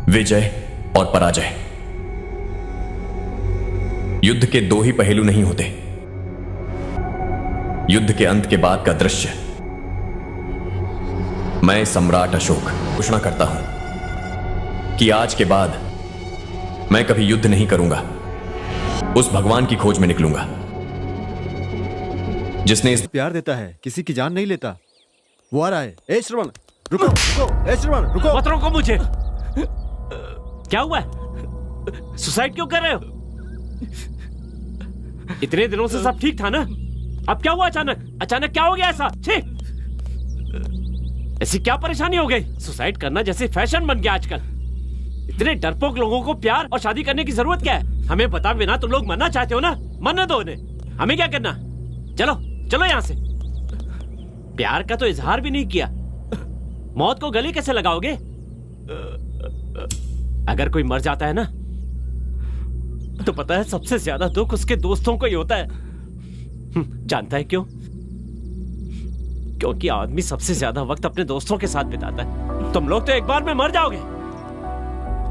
विजय और पराजय, युद्ध के दो ही पहलू नहीं होते। युद्ध के अंत के बाद का दृश्य। मैं सम्राट अशोक घोषणा करता हूं कि आज के बाद मैं कभी युद्ध नहीं करूंगा। उस भगवान की खोज में निकलूंगा जिसने इस प्यार देता है, किसी की जान नहीं लेता। वो आ रहा है। ए श्रवण, रुको रुको। ए श्रवण, रुको। मत रोको मुझे। क्या हुआ है? सुसाइड क्यों कर रहे हो? इतने दिनों से सब ठीक था ना? अब क्या हुआ अचानक क्या हो गया ऐसा? छी! ऐसी क्या परेशानी हो गई? सुसाइड करना जैसे फैशन बन गया आजकल। इतने डरपोक लोगों को प्यार और शादी करने की जरूरत क्या है? हमें बता बिना तुम लोग मरना चाहते हो ना? मरने दो उन्हें। हमें क्या करना? चलो चलो यहां से। प्यार का तो इजहार भी नहीं किया, मौत को गले कैसे लगाओगे? अगर कोई मर जाता है ना तो पता है सबसे ज्यादा दुख उसके दोस्तों को ही होता है। जानता है क्यों? क्योंकि आदमी सबसे ज्यादा वक्त अपने दोस्तों के साथ बिताता है। तुम लोग तो एक बार में मर जाओगे।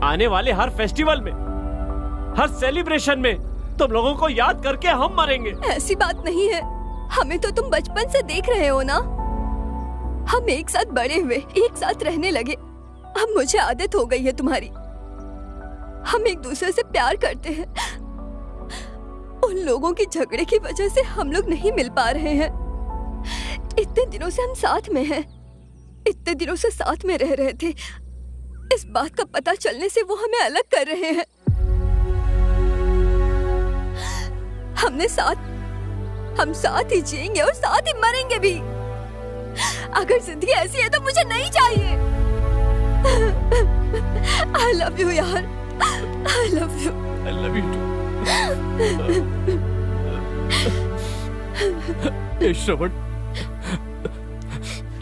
आने वाले हर फेस्टिवल में, हर सेलिब्रेशन में तुम लोगों को याद करके हम मरेंगे। ऐसी बात नहीं है, हमें तो तुम बचपन से देख रहे हो ना। हम एक साथ बड़े हुए, एक साथ रहने लगे। अब मुझे आदत हो गई है तुम्हारी। हम एक दूसरे से प्यार करते हैं। उन लोगों की झगड़े की वजह से हम लोग नहीं मिल पा रहे हैं। इतने दिनों से हम साथ में हैं, इतने दिनों से साथ में रह रहे थे। इस बात का पता चलने से वो हमें अलग कर रहे हैं। हम साथ ही जिएंगे और साथ ही मरेंगे भी। अगर जिंदगी ऐसी है तो मुझे नहीं चाहिए। I love you यार, I love you. I love you too. ए श्रवण,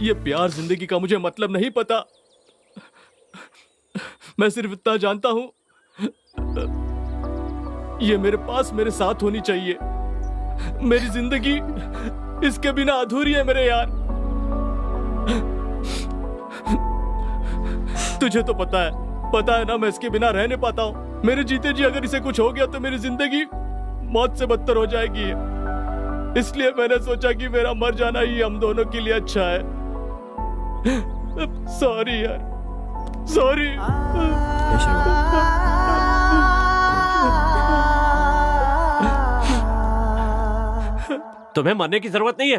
ये प्यार जिंदगी का मुझे मतलब नहीं पता। मैं सिर्फ इतना जानता हूं, ये मेरे पास मेरे साथ होनी चाहिए। मेरी जिंदगी इसके बिना अधूरी है मेरे यार। तुझे तो पता है ना, मैं इसके बिना रह नहीं पाता हूँ। मेरे जीते जी अगर इसे कुछ हो गया तो मेरी जिंदगी मौत से बदतर हो जाएगी। इसलिए मैंने सोचा कि मेरा मर जाना ही हम दोनों के लिए अच्छा है। सॉरी यार, सॉरी। तुम्हें मरने की जरूरत नहीं है।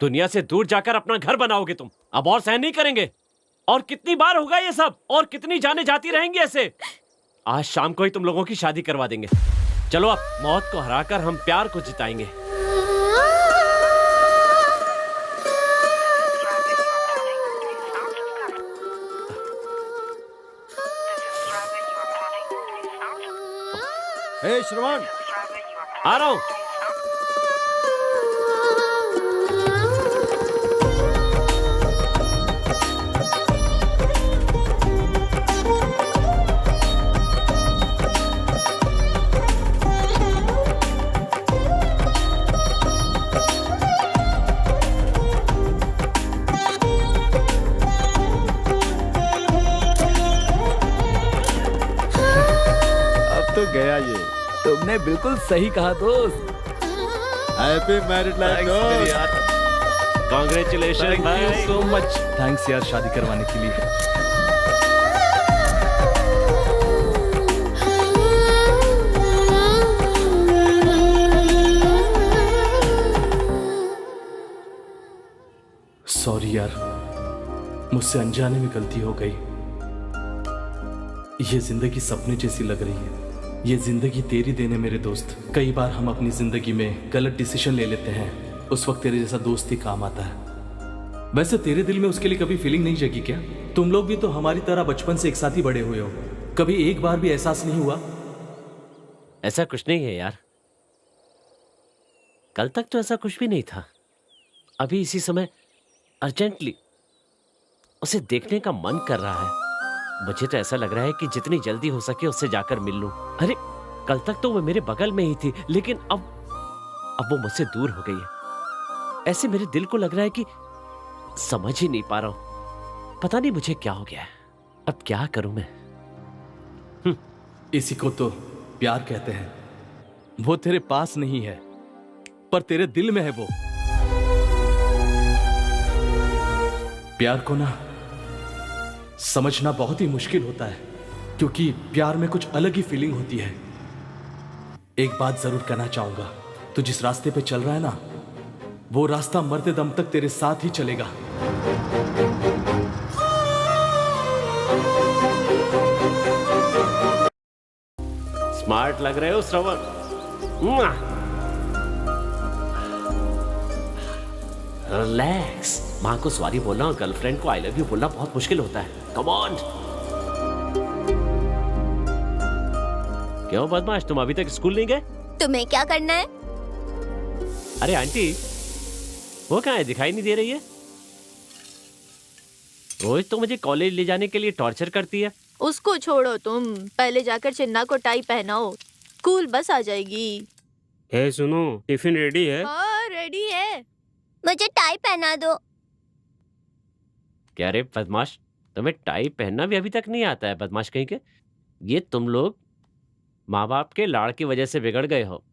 दुनिया से दूर जाकर अपना घर बनाओगे तुम। अब और सहन नहीं करेंगे। और कितनी बार होगा ये सब? और कितनी जाने जाती रहेंगी ऐसे? आज शाम को ही तुम लोगों की शादी करवा देंगे। चलो अब मौत को हराकर हम प्यार को जिताएंगे। ए श्रवण, आ रहा हूं। तो गया ये। तुमने बिल्कुल सही कहा दोस्त। हैप्पी मैरिड लाइफ दोस्त। Congratulation. Thank you so much. Thanks यार शादी करवाने के लिए। सॉरी यार, मुझसे अनजाने में गलती हो गई। ये जिंदगी सपने जैसी लग रही है। ये जिंदगी तेरी देने मेरे दोस्त। कई बार हम अपनी जिंदगी में गलत डिसीजन ले लेते हैं, उस वक्त तेरे जैसा दोस्त ही काम आता है। वैसे तेरे दिल में उसके लिए कभी फीलिंग नहीं जगी क्या? तुम लोग भी तो हमारी तरह बचपन से एक साथ ही बड़े हुए हो। कभी एक बार भी एहसास नहीं हुआ? ऐसा कुछ नहीं है यार। कल तक तो ऐसा कुछ भी नहीं था। अभी इसी समय अर्जेंटली उसे देखने का मन कर रहा है। मुझे तो ऐसा लग रहा है कि जितनी जल्दी हो सके उससे जाकर मिल लूं। अरे कल तक तो वो मेरे बगल में ही थी, लेकिन अब वो मुझसे दूर हो गई है। ऐसे मेरे दिल को लग रहा है कि समझ ही नहीं पा रहा हूं। पता नहीं मुझे क्या हो गया है। अब क्या करूं मैं? इसी को तो प्यार कहते हैं। वो तेरे पास नहीं है, पर तेरे दिल में है वो। प्यार को ना समझना बहुत ही मुश्किल होता है, क्योंकि प्यार में कुछ अलग ही फीलिंग होती है। एक बात जरूर कहना चाहूंगा, तू जिस रास्ते पे चल रहा है ना, वो रास्ता मरते दम तक तेरे साथ ही चलेगा। स्मार्ट लग रहे हो श्रवण। रिलैक्स। माँ को सॉरी बोलना और गर्लफ्रेंड को आई लव यू बोलना बहुत मुश्किल होता है। Come on. क्यों बदमाश, तुम अभी तक स्कूल नहीं गए? तुम्हें क्या करना है? अरे आंटी, वो कहाँ है, दिखाई नहीं दे रही है? रोज तो मुझे कॉलेज ले जाने के लिए टॉर्चर करती है। उसको छोड़ो, तुम पहले जाकर चिन्ना को टाई पहनाओ, स्कूल बस आ जाएगी। हे सुनो, टिफिन रेडी है? हाँ रेडी है। मुझे टाई पहना दो। क्या रे बदमाश, तुम्हें टाई पहनना भी अभी तक नहीं आता है? बदमाश कहीं के। ये तुम लोग माँ बाप के लाड़ की वजह से बिगड़ गए हो।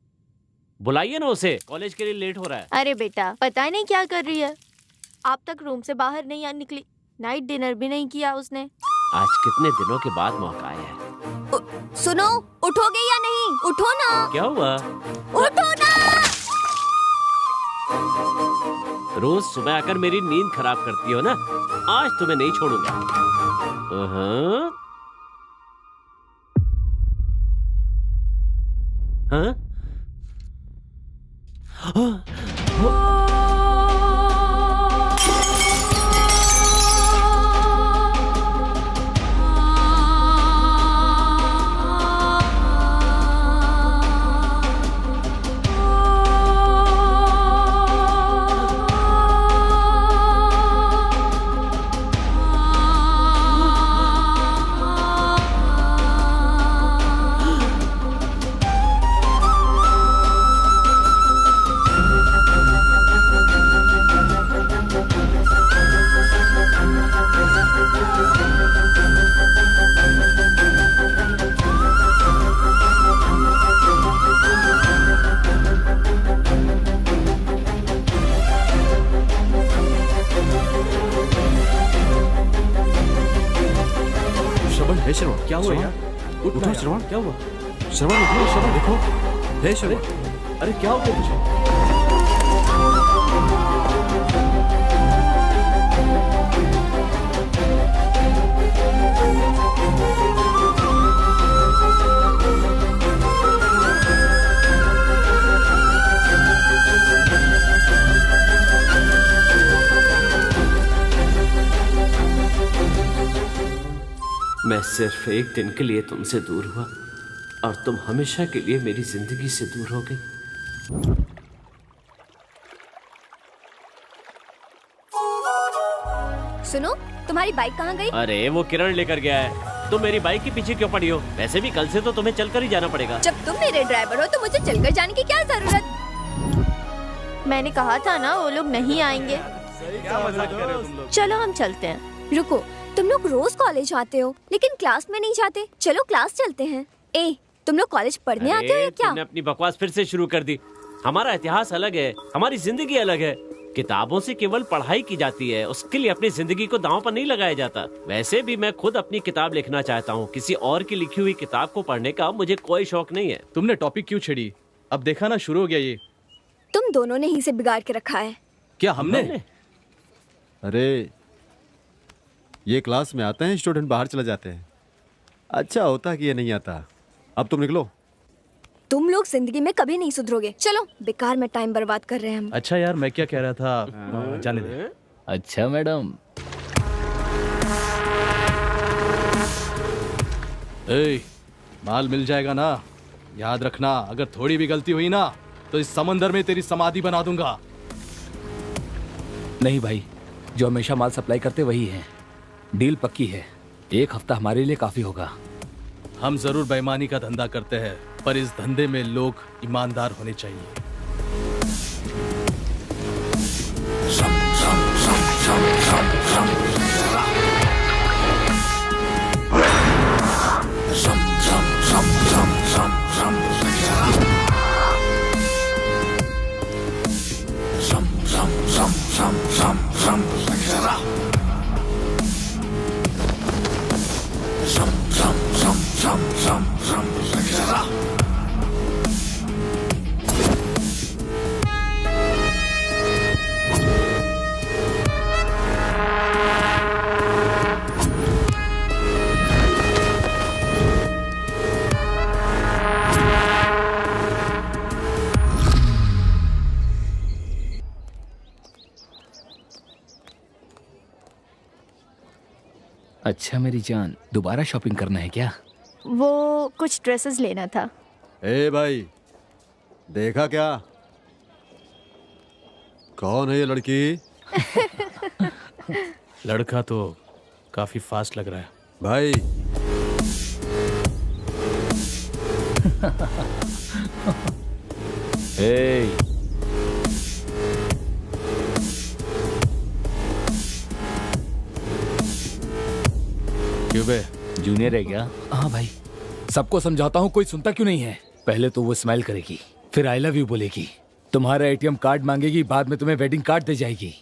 बुलाइए ना उसे, कॉलेज के लिए लेट हो रहा है। अरे बेटा, पता नहीं क्या कर रही है, आप तक रूम से बाहर नहीं निकली, नाइट डिनर भी नहीं किया उसने। आज कितने दिनों के बाद मौका आया है। सुनो, उठोगे या नहीं? उठो ना। क्या हुआ? उठो ना। रोज सुबह आकर मेरी नींद खराब करती हो ना, आज तुम्हें नहीं छोड़ूंगा। हाँ? श्रवण, क्या हुआ यार? उठो श्रवण। क्या हुआ? श्रवण उठो, श्रवण देखो। हे श्रवण, अरे क्या हो गया तुझे? मैं सिर्फ एक दिन के लिए तुमसे दूर हुआ और तुम हमेशा के लिए मेरी जिंदगी से दूर हो गई। सुनो, तुम्हारी बाइक कहाँ गई? अरे वो किरण लेकर गया है। तुम मेरी बाइक के पीछे क्यों पड़ी हो? वैसे भी कल से तो तुम्हें चलकर ही जाना पड़ेगा। जब तुम मेरे ड्राइवर हो तो मुझे चलकर जाने की क्या जरूरत? मैंने कहा था ना वो लोग नहीं आएंगे। चलो हम चलते हैं। रुको, तुम लोग रोज कॉलेज आते हो लेकिन क्लास में नहीं जाते। चलो क्लास चलते हैं। ए, तुम लोग कॉलेज पढ़ने आते हो या क्या? तुमने अपनी बकवास फिर से शुरू कर दी। हमारा इतिहास अलग है, हमारी जिंदगी अलग है। किताबों से केवल पढ़ाई की जाती है, उसके लिए अपनी जिंदगी को दांव पर नहीं लगाया जाता। वैसे भी मैं खुद अपनी किताब लिखना चाहता हूँ। किसी और की लिखी हुई किताब को पढ़ने का मुझे कोई शौक नहीं है। तुमने टॉपिक क्यों छेड़ी? अब देखा ना, शुरू हो गया ये। तुम दोनों ने ही से बिगाड़ के रखा है। क्या हमने? अरे ये क्लास में आते हैं, स्टूडेंट बाहर चले जाते हैं। अच्छा होता कि ये नहीं आता। अब तुम निकलो। तुम लोग जिंदगी में कभी नहीं सुधरोगे। चलो, बेकार में टाइम बर्बाद कर रहे हैं हम। अच्छा यार, मैं क्या कह रहा था, जाने दे। अच्छा मैडम। ए, माल मिल जाएगा ना? याद रखना, अगर थोड़ी भी गलती हुई ना तो इस समंदर में तेरी समाधि बना दूंगा। नहीं भाई, जो हमेशा माल सप्लाई करते वही हैं। डील पक्की है, एक हफ्ता हमारे लिए काफी होगा। हम जरूर बेईमानी का धंधा करते हैं, पर इस धंधे में लोग ईमानदार होने चाहिए। अच्छा मेरी जान, दोबारा शॉपिंग करना है क्या? वो कुछ ड्रेसेस लेना था। ए भाई, देखा क्या? कौन है ये लड़की? लड़का तो काफी फास्ट लग रहा है भाई ए, क्यों बे? जूनियर है क्या? हाँ भाई, सबको समझाता हूँ, कोई सुनता क्यों नहीं है? पहले तो वो स्माइल करेगी, फिर आई लव यू बोलेगी, तुम्हारा एटीएम कार्ड मांगेगी, बाद में तुम्हें वेडिंग कार्ड दे जाएगी।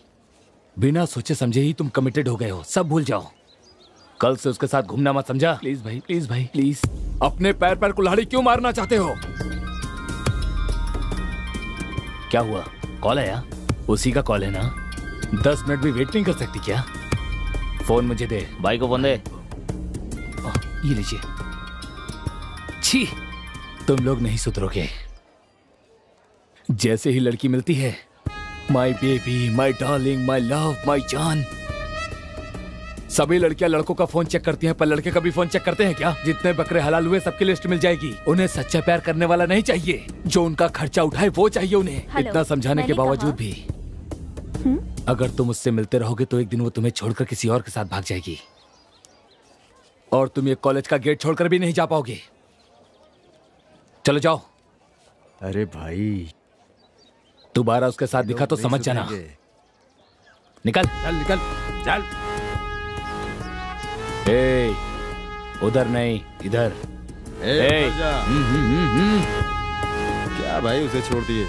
बिना सोचे समझे ही तुम कमिटेड हो गए हो, सब भूल जाओ। कल से उसके साथ घूमना मत, समझा? प्लीज भाई, प्लीज भाई, प्लीज। अपने पैर पर कुल्हाड़ी क्यों मारना चाहते हो? क्या हुआ? कॉल आया? उसी का कॉल है ना? 10 मिनट भी वेट नहीं कर सकती क्या? फोन मुझे दे। भाई को फोन दे। ये लीजिए। छी, तुम लोग नहीं सुधरोगे। जैसे ही लड़की मिलती है, my baby, my darling, my love, my जान, सभी लड़कियां लड़कों का फोन चेक करती हैं, पर लड़के कभी फोन चेक करते हैं क्या? जितने बकरे हलाल हुए सबकी लिस्ट मिल जाएगी। उन्हें सच्चा प्यार करने वाला नहीं चाहिए, जो उनका खर्चा उठाए वो चाहिए उन्हें। इतना समझाने के बावजूद भी अगर तुम उससे मिलते रहोगे तो एक दिन वो तुम्हें छोड़कर किसी और के साथ भाग जाएगी, और तुम ये कॉलेज का गेट छोड़कर भी नहीं जा पाओगे। चलो जाओ। अरे भाई, दोबारा उसके साथ दिखा तो समझ जाना। निकल चल निकल चल। ए, उधर नहीं, इधर। ए, क्या भाई, उसे छोड़ दिए,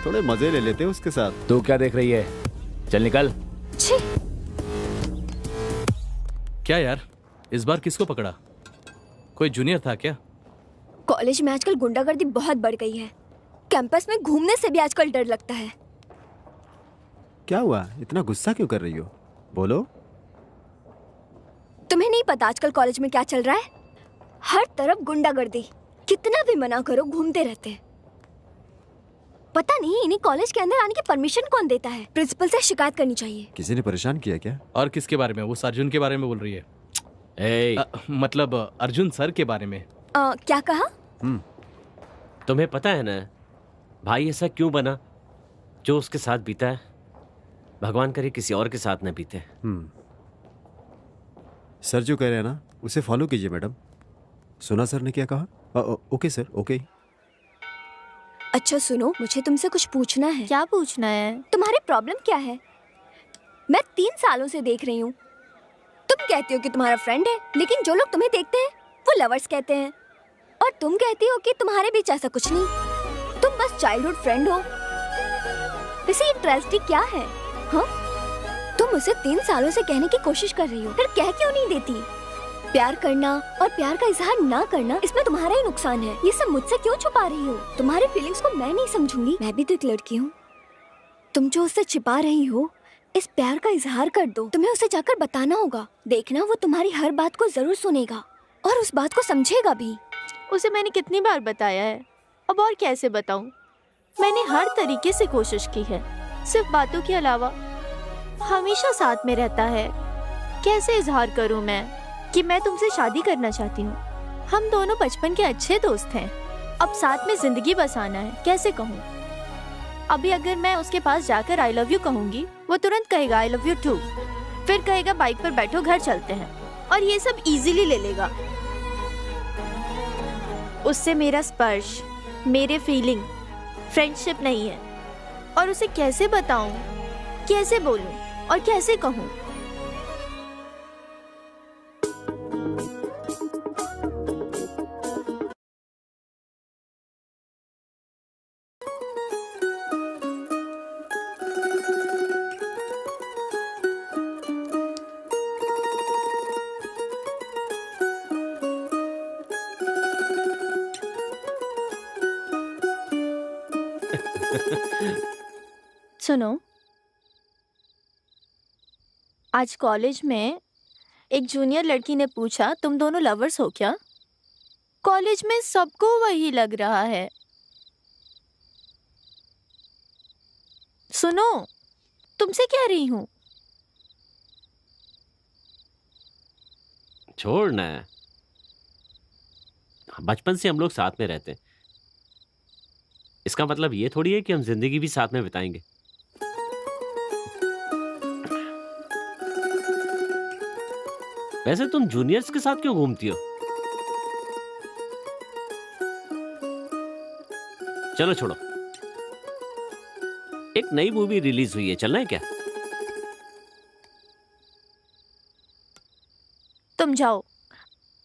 थोड़े मजे ले लेते उसके साथ। तू क्या देख रही है? चल निकल। क्या यार, इस बार किसको पकड़ा? कोई जूनियर था क्या? कॉलेज में आजकल गुंडागर्दी बहुत बढ़ गई है। कैंपस में घूमने से भी आजकल डर लगता है। क्या हुआ, इतना गुस्सा क्यों कर रही हो? बोलो। तुम्हें नहीं पता आजकल कॉलेज में क्या चल रहा है? हर तरफ गुंडागर्दी, कितना भी मना करो घूमते रहते हैं। पता नहीं इन्हें कॉलेज के अंदर आने की परमिशन कौन देता है? प्रिंसिपल से शिकायत करनी चाहिए। किसी ने परेशान किया क्या? और किसके बारे में? वो अर्जुन के बारे में बोल रही है। मतलब अर्जुन सर के बारे में। क्या कहा? तुम्हें पता है ना भाई ऐसा क्यों बना? जो उसके साथ बीता है, भगवान करे किसी और के साथ न बीते। सर जो कह रहे हैं ना, उसे फॉलो कीजिए मैडम। सुना सर ने क्या कहा? Okay sir, okay. अच्छा सुनो, मुझे तुमसे कुछ पूछना है। क्या पूछना है? तुम्हारी प्रॉब्लम क्या है? मैं 3 सालों से देख रही हूँ। तुम कहती हो कि तुम्हारा फ्रेंड है, लेकिन जो लोग तुम्हें देखते हैं वो लवर्स कहते हैं, और तुम कहती हो कि तुम्हारे बीच ऐसा कुछ नहीं, तुम बस चाइल्डहुड फ्रेंड हो। वैसे ये ट्रेजेडी क्या है? हाँ, तुम उसे 3 सालों से कहने की कोशिश कर रही हो, फिर कह क्यों नहीं देती? प्यार करना और प्यार का इजहार ना करना, इसमें तुम्हारा ही नुकसान है। ये सब मुझसे क्यों छुपा रही हो? तुम्हारे फीलिंग्स को मैं नहीं समझूंगी। मैं भी तो एक लड़की हूँ। तुम जो उससे छिपा रही हो, इस प्यार का इजहार कर दो। तुम्हें उसे जाकर बताना होगा। देखना वो तुम्हारी हर बात को जरूर सुनेगा और उस बात को समझेगा भी। उसे मैंने कितनी बार बताया है, अब और कैसे बताऊं? मैंने हर तरीके से कोशिश की है, सिर्फ बातों के अलावा। हमेशा साथ में रहता है। कैसे इजहार करूं मैं कि मैं तुमसे शादी करना चाहती हूँ? हम दोनों बचपन के अच्छे दोस्त हैं, अब साथ में जिंदगी बसाना है। कैसे कहूँ? अभी अगर मैं उसके पास जाकर आई लव यू कहूंगी, वो तुरंत कहेगा आई लव यू टू, फिर कहेगा बाइक पर बैठो घर चलते हैं, और ये सब इजीली ले लेगा। उससे मेरा स्पर्श, मेरे फीलिंग, फ्रेंडशिप नहीं है। और उसे कैसे बताऊं, कैसे बोलूं और कैसे कहूं? सुनो, आज कॉलेज में एक जूनियर लड़की ने पूछा तुम दोनों लवर्स हो क्या? कॉलेज में सबको वही लग रहा है। सुनो, तुमसे कह रही हूं। छोड़ ना, बचपन से हम लोग साथ में रहते हैं, इसका मतलब ये थोड़ी है कि हम जिंदगी भी साथ में बिताएंगे। वैसे तुम जूनियर्स के साथ क्यों घूमती हो? चलो छोड़ो, एक नई मूवी रिलीज हुई है, चलना है क्या? तुम जाओ,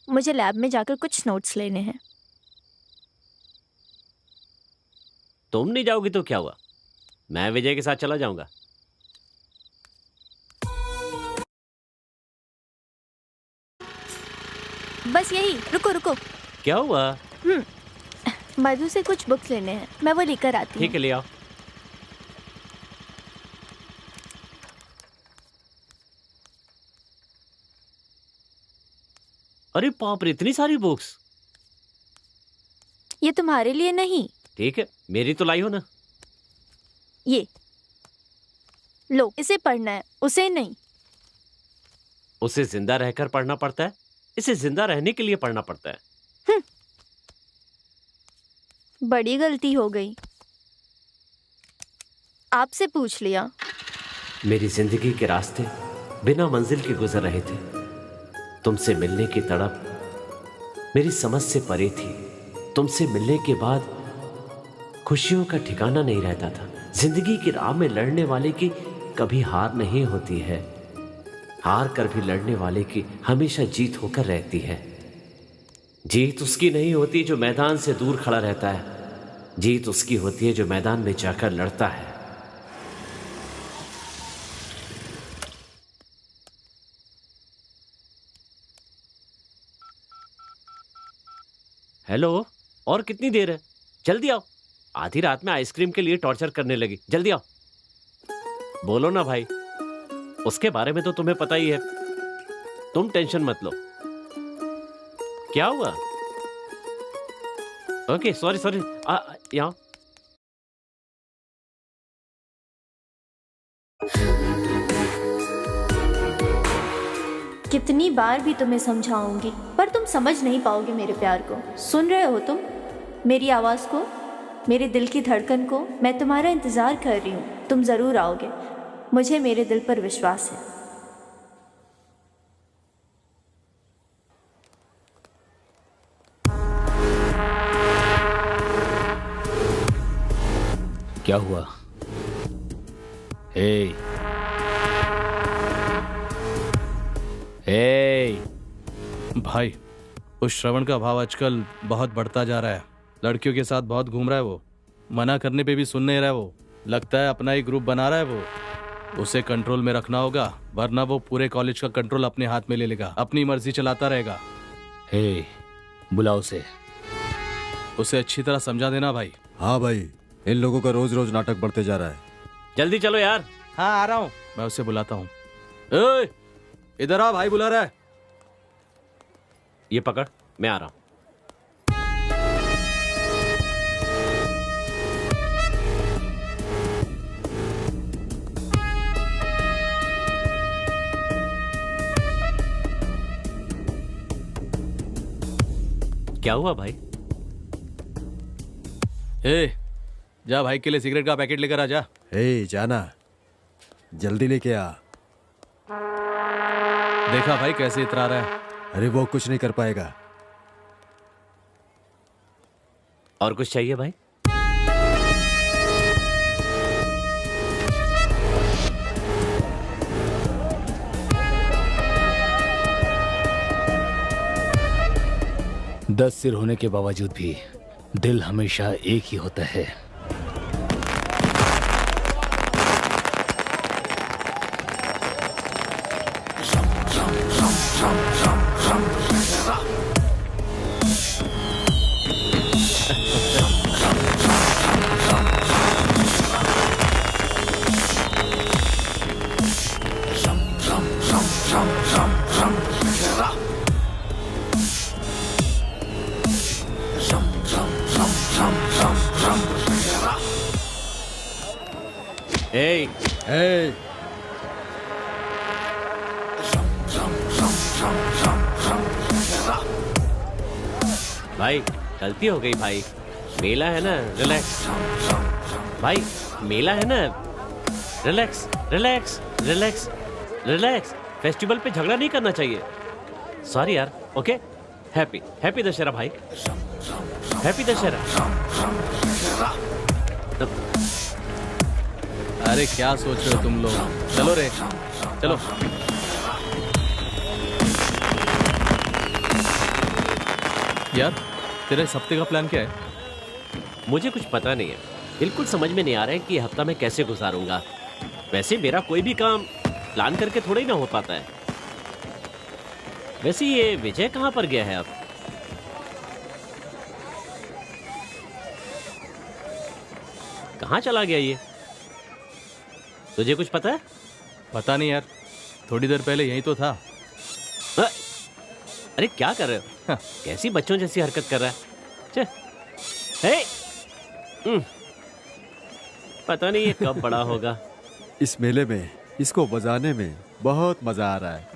मुझे लैब में जाकर कुछ नोट्स लेने हैं। तुम नहीं जाओगी तो क्या हुआ, मैं विजय के साथ चला जाऊंगा। बस यही, रुको रुको। क्या हुआ? मधु से कुछ बुक्स लेने हैं, मैं वो लेकर आती हूँ। ठीक है, ले आओ। अरे बाप रे, इतनी सारी बुक्स। ये तुम्हारे लिए नहीं। ठीक है, मेरी तो लाई हो ना। ये लो, इसे पढ़ना है, उसे नहीं। उसे जिंदा रहकर पढ़ना पड़ता है, इसे जिंदा रहने के लिए पढ़ना पड़ता है। बड़ी गलती हो गई, आपसे पूछ लिया। मेरी जिंदगी के रास्ते बिना मंजिल के गुजर रहे थे, तुमसे मिलने की तड़प मेरी समझ से परे थी। तुमसे मिलने के बाद खुशियों का ठिकाना नहीं रहता था। जिंदगी की राह में लड़ने वाले की कभी हार नहीं होती है, हार कर भी लड़ने वाले की हमेशा जीत होकर रहती है। जीत उसकी नहीं होती जो मैदान से दूर खड़ा रहता है, जीत उसकी होती है जो मैदान में जाकर लड़ता है। हेलो, और कितनी देर है? जल्दी आओ, आधी रात में आइसक्रीम के लिए टॉर्चर करने लगी। जल्दी आओ, बोलो ना भाई, उसके बारे में तो तुम्हें पता ही है। तुम टेंशन मत लो। क्या हुआ? ओके, सॉरी सॉरी, यहाँ। कितनी बार भी तुम्हें समझाऊंगी, पर तुम समझ नहीं पाओगे मेरे प्यार को। सुन रहे हो तुम मेरी आवाज़ को, मेरे दिल की धड़कन को? मैं तुम्हारा इंतज़ार कर रही हूँ, तुम ज़रूर आओगे, मुझे मेरे दिल पर विश्वास है। क्या हुआ? हे भाई, उस श्रवण का भाव आजकल बहुत बढ़ता जा रहा है। लड़कियों के साथ बहुत घूम रहा है वो, मना करने पे भी सुन नहीं रहा है वो। लगता है अपना ही ग्रुप बना रहा है वो। उसे कंट्रोल में रखना होगा, वरना वो पूरे कॉलेज का कंट्रोल अपने हाथ में ले लेगा, अपनी मर्जी चलाता रहेगा। हे, बुलाओ उसे अच्छी तरह समझा देना भाई। हाँ भाई, इन लोगों का रोज रोज नाटक बढ़ते जा रहा है। जल्दी चलो यार। हाँ, आ रहा हूँ, मैं उसे बुलाता हूँ। इधर आ, भाई बुला रहा है। ये पकड़, मैं आ रहा हूं। क्या हुआ भाई? जा भाई के लिए सिगरेट का पैकेट लेकर आ जा। जाना, जल्दी लेके आ। देखा भाई कैसे इतरा रहा है। अरे वो कुछ नहीं कर पाएगा। और कुछ चाहिए भाई? दस सिर होने के बावजूद भी दिल हमेशा एक ही होता है। भाई गलती हो गई भाई, मेला है ना, रिलैक्स भाई, मेला है ना, relax relax relax relax. Festival पे झगड़ा नहीं करना चाहिए। सॉरी यार। ओके, हैप्पी हैप्पी दशहरा भाई, हैप्पी दशहरा। अरे क्या सोच रहे हो तुम लोग? चलो रे चलो। यार तेरा इस हफ्ते का प्लान क्या है? मुझे कुछ पता नहीं है, बिल्कुल समझ में नहीं आ रहा है कि ये हफ्ता मैं कैसे गुजारूंगा। वैसे मेरा कोई भी काम प्लान करके थोड़ा ही ना हो पाता है। वैसे ये विजय कहाँ पर गया है अब? कहाँ चला गया ये? तुझे कुछ पता है? पता नहीं यार, थोड़ी देर पहले यही तो था। अरे क्या कर रहे हो? कैसी बच्चों जैसी हरकत कर रहा है? पता नहीं ये कब बड़ा होगा। इस मेले में इसको बजाने में बहुत मजा आ रहा है।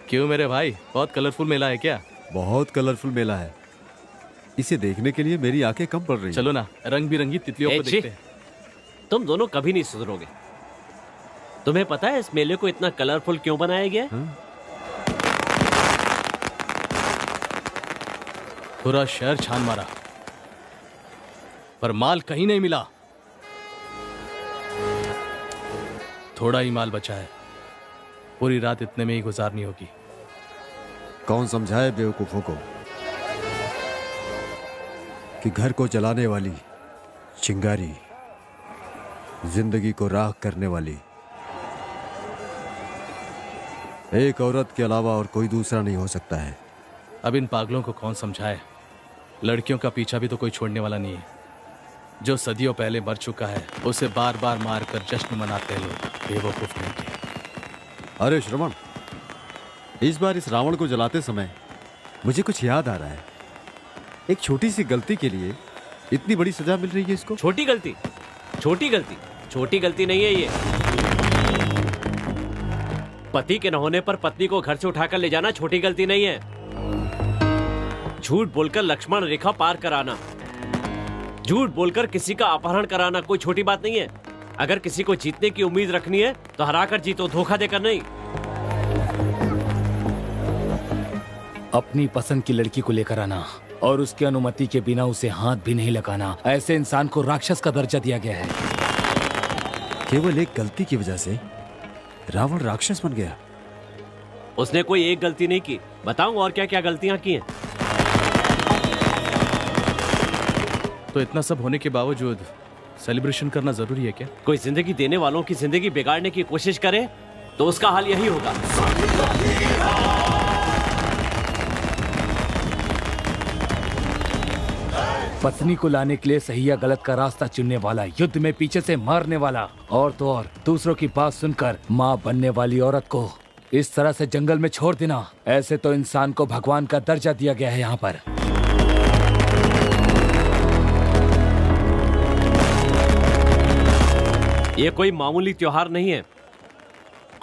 क्यों मेरे भाई, बहुत कलरफुल मेला है क्या? बहुत कलरफुल मेला है, इसे देखने के लिए मेरी आंखें कम पड़ रही। चलो ना, रंग बिरंगी तितलियों को देखते हैं। तुम दोनों कभी नहीं सुधरोगे। तुम्हें पता है इस मेले को इतना कलरफुल क्यों बनाया गया? पूरा शहर छान मारा पर माल कहीं नहीं मिला। थोड़ा ही माल बचा है, पूरी रात इतने में ही गुजारनी होगी। कौन समझाए बेवकूफों को कि घर को जलाने वाली चिंगारी जिंदगी को राख करने वाली एक औरत के अलावा और कोई दूसरा नहीं हो सकता है। अब इन पागलों को कौन समझाए? लड़कियों का पीछा भी तो कोई छोड़ने वाला नहीं है। जो सदियों पहले मर चुका है उसे बार बार मार कर जश्न मनाते हैं लोग, बेवकूफ नहीं के। अरे श्रवण, इस बार इस रावण को जलाते समय मुझे कुछ याद आ रहा है। एक छोटी सी गलती के लिए इतनी बड़ी सजा मिल रही है इसको। छोटी गलती? छोटी गलती? छोटी गलती नहीं है ये। पति के न होने पर पत्नी को घर से उठाकर ले जाना छोटी गलती नहीं है। झूठ बोलकर लक्ष्मण रेखा पार कराना, झूठ बोलकर किसी का अपहरण कराना कोई छोटी बात नहीं है। अगर किसी को जीतने की उम्मीद रखनी है तो हराकर जीतो, धोखा देकर नहीं। अपनी पसंद की लड़की को लेकर आना और उसकी अनुमति के बिना उसे हाथ भी नहीं लगाना, ऐसे इंसान को राक्षस का दर्जा दिया गया है। केवल एक गलती की वजह से रावण राक्षस बन गया। उसने कोई एक गलती नहीं की, बताऊं और क्या क्या गलतियां की हैं। तो इतना सब होने के बावजूद सेलिब्रेशन करना जरूरी है क्या? कोई जिंदगी देने वालों की जिंदगी बिगाड़ने की कोशिश करे तो उसका हाल यही होगा। पत्नी को लाने के लिए सही या गलत का रास्ता चुनने वाला, युद्ध में पीछे से मारने वाला, और तो और दूसरों की बात सुनकर माँ बनने वाली औरत को इस तरह से जंगल में छोड़ देना, ऐसे तो इंसान को भगवान का दर्जा दिया गया है यहाँ पर। ये कोई मामूली त्योहार नहीं है,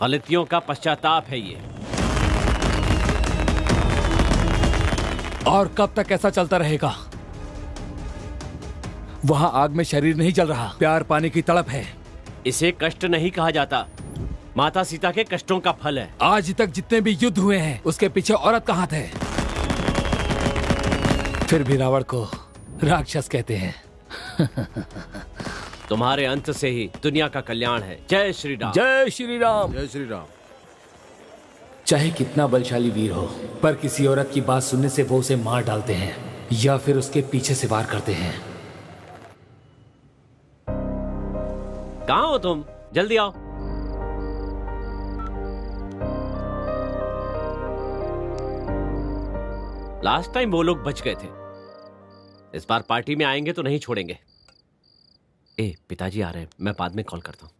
गलतियों का पश्चाताप है ये। और कब तक ऐसा चलता रहेगा? वहां आग में शरीर नहीं जल रहा, प्यार पाने की तड़प है। इसे कष्ट नहीं कहा जाता, माता सीता के कष्टों का फल है। आज तक जितने भी युद्ध हुए हैं उसके पीछे औरत कहाँ थे? फिर भी रावण को राक्षस कहते हैं। तुम्हारे अंत से ही दुनिया का कल्याण है। जय श्री राम। जय श्री राम। जय श्री राम। चाहे कितना बलशाली वीर हो, पर किसी औरत की बात सुनने से वो उसे मार डालते हैं या फिर उसके पीछे से वार करते हैं। कहाँ हो तुम? जल्दी आओ। लास्ट टाइम वो लोग बच गए थे, इस बार पार्टी में आएंगे तो नहीं छोड़ेंगे। ए, पिताजी आ रहे हैं, मैं बाद में कॉल करता हूं।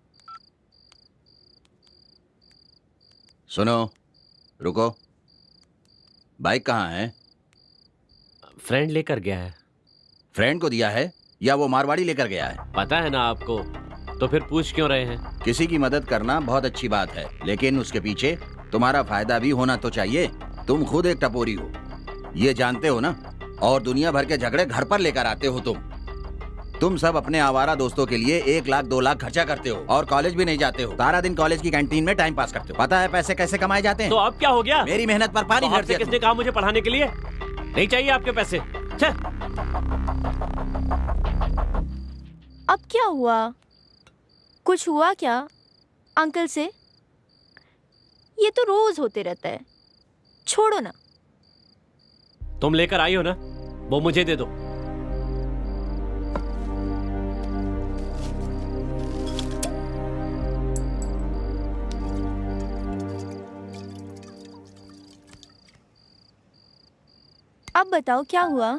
सुनो, रुको। बाइक कहाँ है? फ्रेंड लेकर गया है। फ्रेंड को दिया है या वो मारवाड़ी लेकर गया है? पता है ना आपको, तो फिर पूछ क्यों रहे हैं? किसी की मदद करना बहुत अच्छी बात है, लेकिन उसके पीछे तुम्हारा फायदा भी होना तो चाहिए। तुम खुद एक टपोरी हो, ये जानते हो ना? और दुनिया भर के झगड़े घर पर लेकर आते हो तुम सब अपने आवारा दोस्तों के लिए 1 लाख 2 लाख खर्चा करते हो और कॉलेज भी नहीं जाते हो। सारा दिन कॉलेज की कैंटीन में टाइम पास करते हो। पता है पैसे कैसे कमाए जाते हैं? तो अब क्या हो गया? मेरी मेहनत पर पानी फेर दिया। किसने कहा मुझे पढ़ाने के लिए? नहीं चाहिए आपके पैसे। अब क्या हुआ? कुछ हुआ क्या अंकल से? ये तो रोज होते रहता है, छोड़ो ना। तुम लेकर आई हो ना, वो मुझे दे दो। अब बताओ क्या हुआ?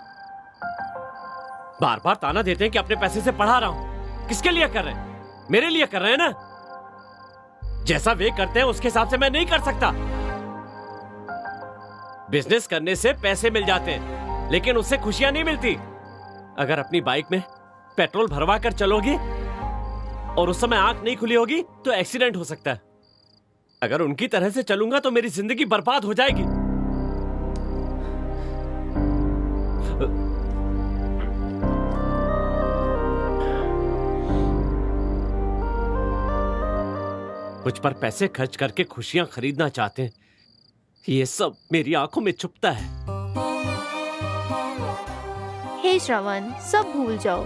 बार बार ताना देते हैं कि अपने पैसे से पढ़ा रहा हूं। किसके लिए कर रहे हैं? मेरे लिए कर रहे हैं ना। जैसा वे करते हैं उसके हिसाब से मैं नहीं कर सकता। बिजनेस करने से पैसे मिल जाते हैं, लेकिन उससे खुशियां नहीं मिलती। अगर अपनी बाइक में पेट्रोल भरवा कर चलोगी और उस समय आंख नहीं खुली होगी तो एक्सीडेंट हो सकता है। अगर उनकी तरह से चलूंगा तो मेरी जिंदगी बर्बाद हो जाएगी। मुझ पर पैसे खर्च करके खुशियां खरीदना चाहते हैं। ये सब मेरी आंखों में छुपता है। हे श्रवण, सब भूल जाओ।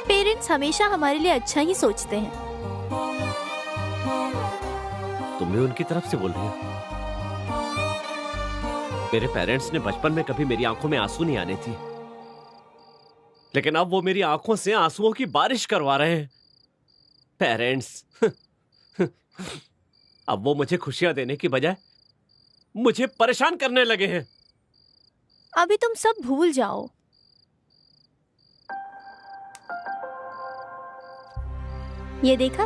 पेरेंट्स हमेशा हमारे लिए अच्छा ही सोचते हैं। तुम भी उनकी तरफ से बोल रही हो? मेरे पेरेंट्स ने बचपन में कभी मेरी आंखों में आंसू नहीं आने थी, लेकिन अब वो मेरी आंखों से आंसुओं की बारिश करवा रहे हैं। पेरेंट्स अब वो मुझे खुशियां देने की बजाय मुझे परेशान करने लगे हैं। अभी तुम सब भूल जाओ। ये देखा,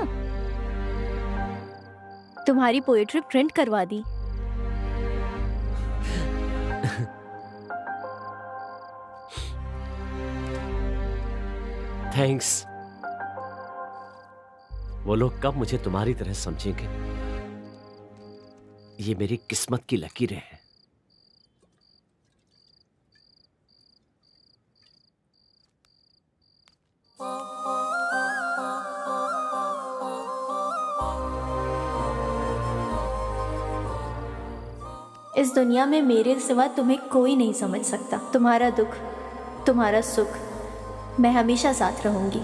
तुम्हारी पोएट्री प्रिंट करवा दी। थैंक्स। वो लोग कब मुझे तुम्हारी तरह समझेंगे? ये मेरी किस्मत की लकीरें हैं। इस दुनिया में मेरे सिवा तुम्हें कोई नहीं समझ सकता। तुम्हारा दुख, तुम्हारा सुख, मैं हमेशा साथ रहूंगी।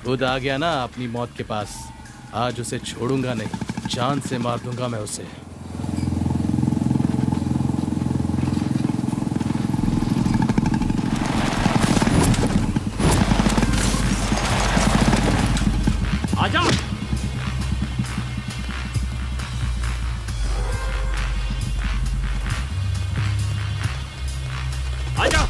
खुद आ गया ना अपनी मौत के पास। आज उसे छोड़ूंगा नहीं, जान से मार दूंगा मैं उसे। आजा। आजा।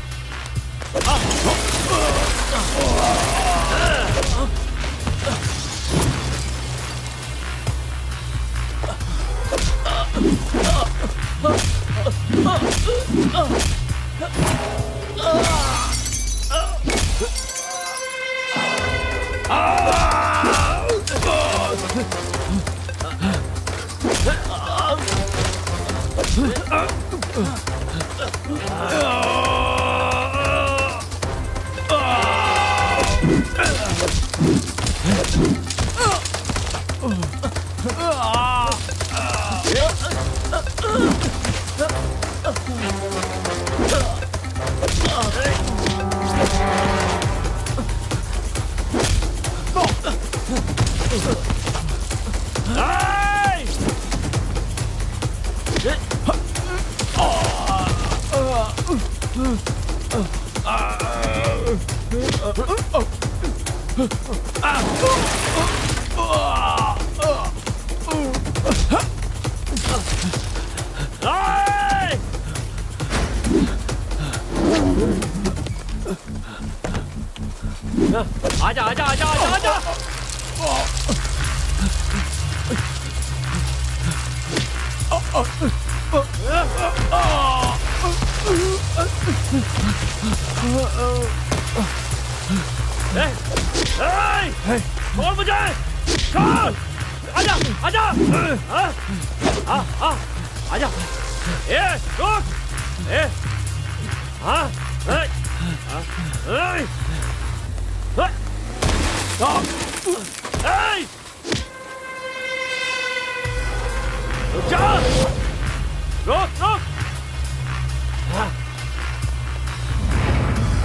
आजा आजा आजा आजा आजा। छोड़ मुझे, छोड़, आजा आजा, आजा, रुक, रुक जा, रुक रुक,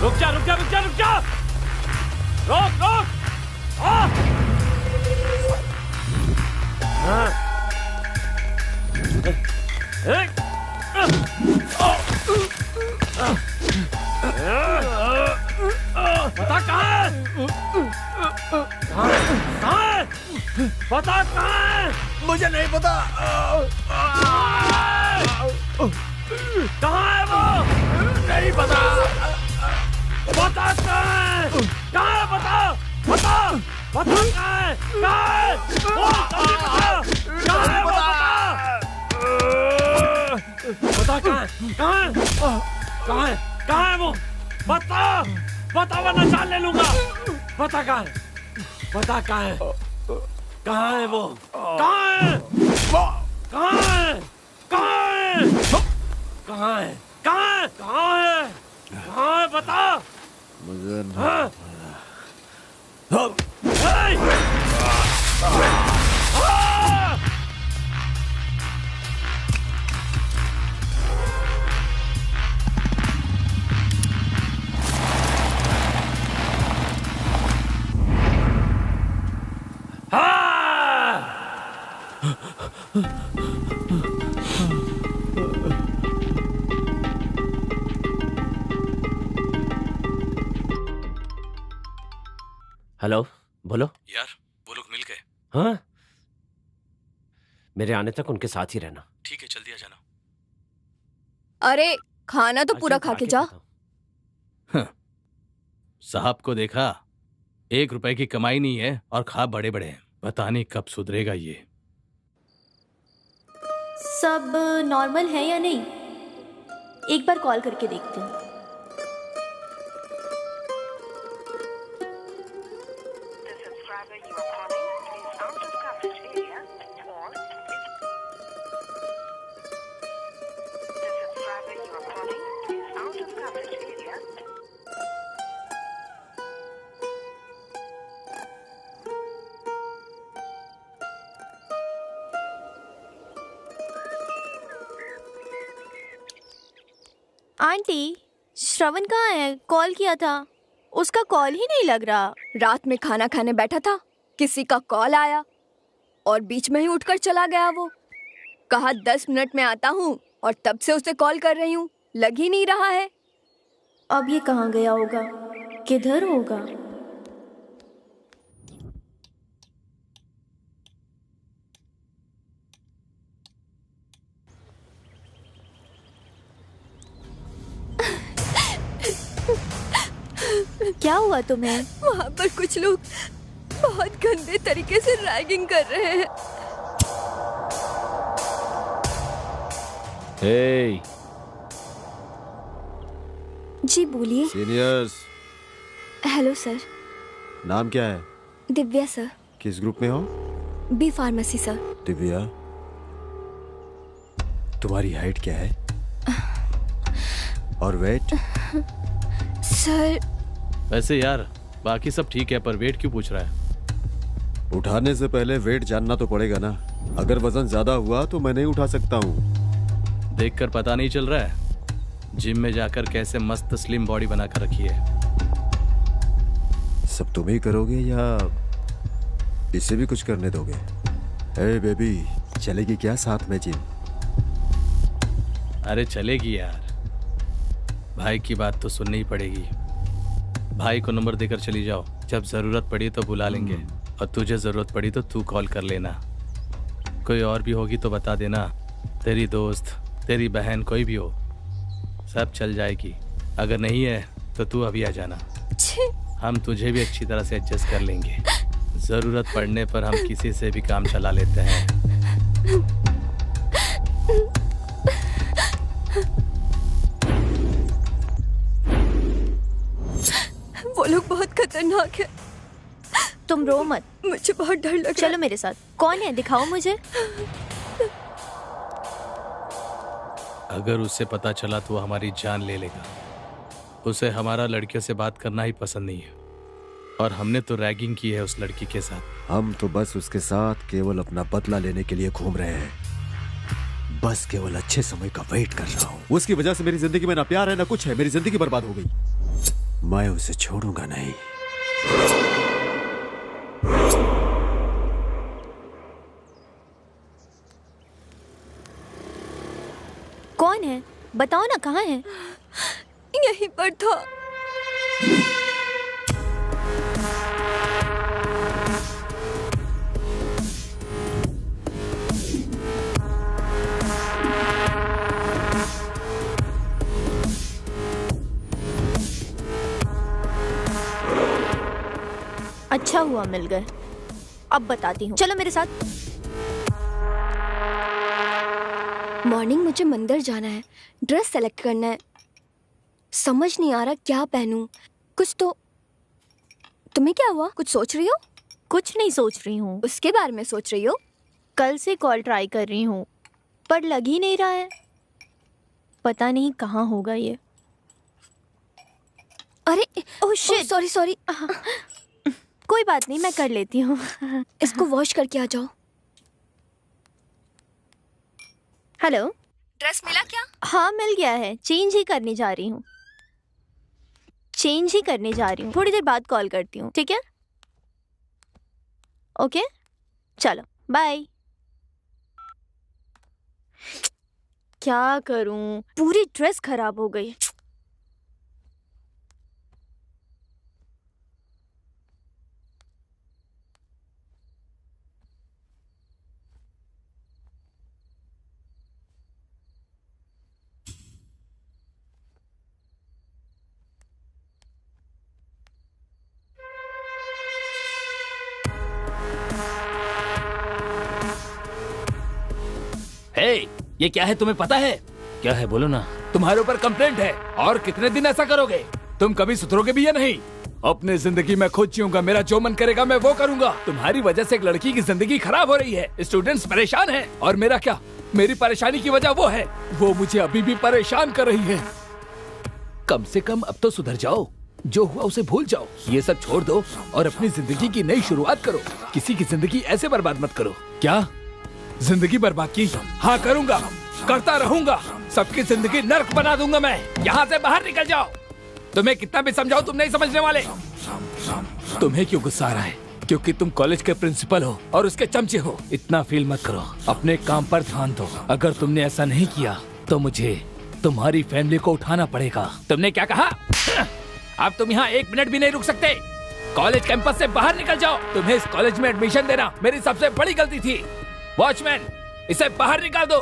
रुक जा रुक जा रुक जा रुक जा, रुक रुक, बता कहाँ है? बता कहाँ है? मुझे नहीं पता। कहाँ है वो? नहीं पता। बता कहाँ है? कहाँ है? बता बता बता कहाँ है? कहाँ है? बोल जल्दी बता। कहाँ है वो? बता कहाँ है? कहाँ है? कहाँ है? कहाँ है वो? बता बता वरना जान ले लूंगा। बता कहाँ है? बता कहाँ है? कहाँ है वो? कहाँ है? कहाँ है? कहाँ है? कहाँ है? कहाँ है? कहाँ है? कहाँ है? बता मुझे हेलो, बोलो यार वो लोग मिल गए। हाँ, मेरे आने तक उनके साथ ही रहना। ठीक है, जल्दी आ जाना। अरे खाना तो पूरा खा के जा। साहब को देखा, 1 रुपए की कमाई नहीं है और खा बड़े बड़े हैं। पता नहीं कब सुधरेगा ये। सब नॉर्मल है या नहीं, एक बार कॉल करके देखते हैं। आंटी, श्रवण कहाँ है? कॉल किया था, उसका कॉल ही नहीं लग रहा। रात में खाना खाने बैठा था, किसी का कॉल आया और बीच में ही उठकर चला गया। वो कहा 10 मिनट में आता हूँ और तब से उसे कॉल कर रही हूँ, लग ही नहीं रहा है। अब ये कहाँ गया होगा, किधर होगा? क्या हुआ तुम्हें? वहाँ पर कुछ लोग बहुत गंदे तरीके से रैगिंग कर रहे हैं। हे जी बोलिए। सीनियर्स। Hello sir. नाम क्या है? दिव्या सर। किस ग्रुप में हो? B pharmacy sir. दिव्या, तुम्हारी हाइट क्या है और वेट? सर वैसे यार बाकी सब ठीक है, पर वेट क्यों पूछ रहा है? उठाने से पहले वेट जानना तो पड़ेगा ना। अगर वजन ज्यादा हुआ तो मैं नहीं उठा सकता हूँ। देखकर पता नहीं चल रहा है जिम में जाकर कैसे मस्त स्लिम बॉडी बनाकर रखी है। सब तुम ही करोगे या इसे भी कुछ करने दोगे? हे बेबी, चलेगी क्या साथ में जिम? अरे चलेगी यार, भाई की बात तो सुननी ही पड़ेगी। भाई को नंबर देकर चली जाओ, जब जरूरत पड़ी तो बुला लेंगे, और तुझे जरूरत पड़ी तो तू कॉल कर लेना। कोई और भी होगी तो बता देना, तेरी दोस्त, तेरी बहन, कोई भी हो, सब चल जाएगी। अगर नहीं है तो तू अभी आ जाना, हम तुझे भी अच्छी तरह से एडजस्ट कर लेंगे। जरूरत पड़ने पर हम किसी से भी काम चला लेते हैं। वो लोग बहुत खतरनाक है। तुम रो मत, मुझे बहुत डर लग रहा है। चलो मेरे साथ। कौन है, दिखाओ मुझे। अगर उसे पता चला तो वो हमारी जान ले लेगा। उसे हमारा लड़कियों से बात करना ही पसंद नहीं है, और हमने तो रैगिंग की है उस लड़की के साथ। हम तो बस उसके साथ केवल अपना बदला लेने के लिए घूम रहे हैं। बस केवल अच्छे समय का वेट कर रहा हूँ। उसकी वजह से मेरी जिंदगी में ना प्यार है ना कुछ है। मेरी जिंदगी बर्बाद हो गई। मैं उसे छोड़ूंगा नहीं। कौन है, बताओ ना, कहाँ है? यहीं पर था। अच्छा हुआ मिल गए। अब बताती हूँ, चलो मेरे साथ। मॉर्निंग मुझे मंदिर जाना है, ड्रेस सेलेक्ट करना है, समझ नहीं आ रहा क्या पहनूं। कुछ तो। तुम्हें क्या हुआ, कुछ सोच रही हो? कुछ नहीं सोच रही हूँ। उसके बारे में सोच रही हो? कल से कॉल ट्राई कर रही हूँ पर लग ही नहीं रहा है। पता नहीं कहाँ होगा ये। अरे ओह शिट, सॉरी सॉरी। कोई बात नहीं, मैं कर लेती हूँ। इसको वॉश करके आ जाओ। हेलो, ड्रेस मिला क्या? हाँ मिल गया है, चेंज ही करने जा रही हूँ। थोड़ी देर बाद कॉल करती हूँ, ठीक है? ओके चलो बाय। क्या करूँ, पूरी ड्रेस खराब हो गई। हे, ये क्या है तुम्हें पता है? क्या है, बोलो ना। तुम्हारे ऊपर कंप्लेंट है, और कितने दिन ऐसा करोगे? तुम कभी सुधरोगे भी या नहीं? अपनी जिंदगी में खुद जीऊंगा, मेरा जो मन करेगा मैं वो करूंगा। तुम्हारी वजह से एक लड़की की जिंदगी खराब हो रही है, स्टूडेंट्स परेशान हैं, और मेरा क्या? मेरी परेशानी की वजह वो है, वो मुझे अभी भी परेशान कर रही है। कम से कम अब तो सुधर जाओ, जो हुआ उसे भूल जाओ, ये सब छोड़ दो और अपनी जिंदगी की नई शुरुआत करो। किसी की जिंदगी ऐसे बर्बाद मत करो। क्या जिंदगी बर्बाद की? हाँ करूंगा, करता रहूंगा, सबकी जिंदगी नर्क बना दूंगा मैं। यहाँ से बाहर निकल जाओ। तुम्हें कितना भी समझाओ तुम नहीं समझने वाले। तुम्हें क्यों गुस्सा आ रहा है? क्योंकि तुम कॉलेज के प्रिंसिपल हो और उसके चमचे हो। इतना फील मत करो, अपने काम पर ध्यान दो। अगर तुमने ऐसा नहीं किया तो मुझे तुम्हारी फैमिली को उठाना पड़ेगा। तुमने क्या कहा? अब तुम यहाँ 1 मिनट भी नहीं रुक सकते। कॉलेज कैंपस से बाहर निकल जाओ। तुम्हें इस कॉलेज में एडमिशन देना मेरी सबसे बड़ी गलती थी। वॉचमैन, इसे बाहर निकाल दो।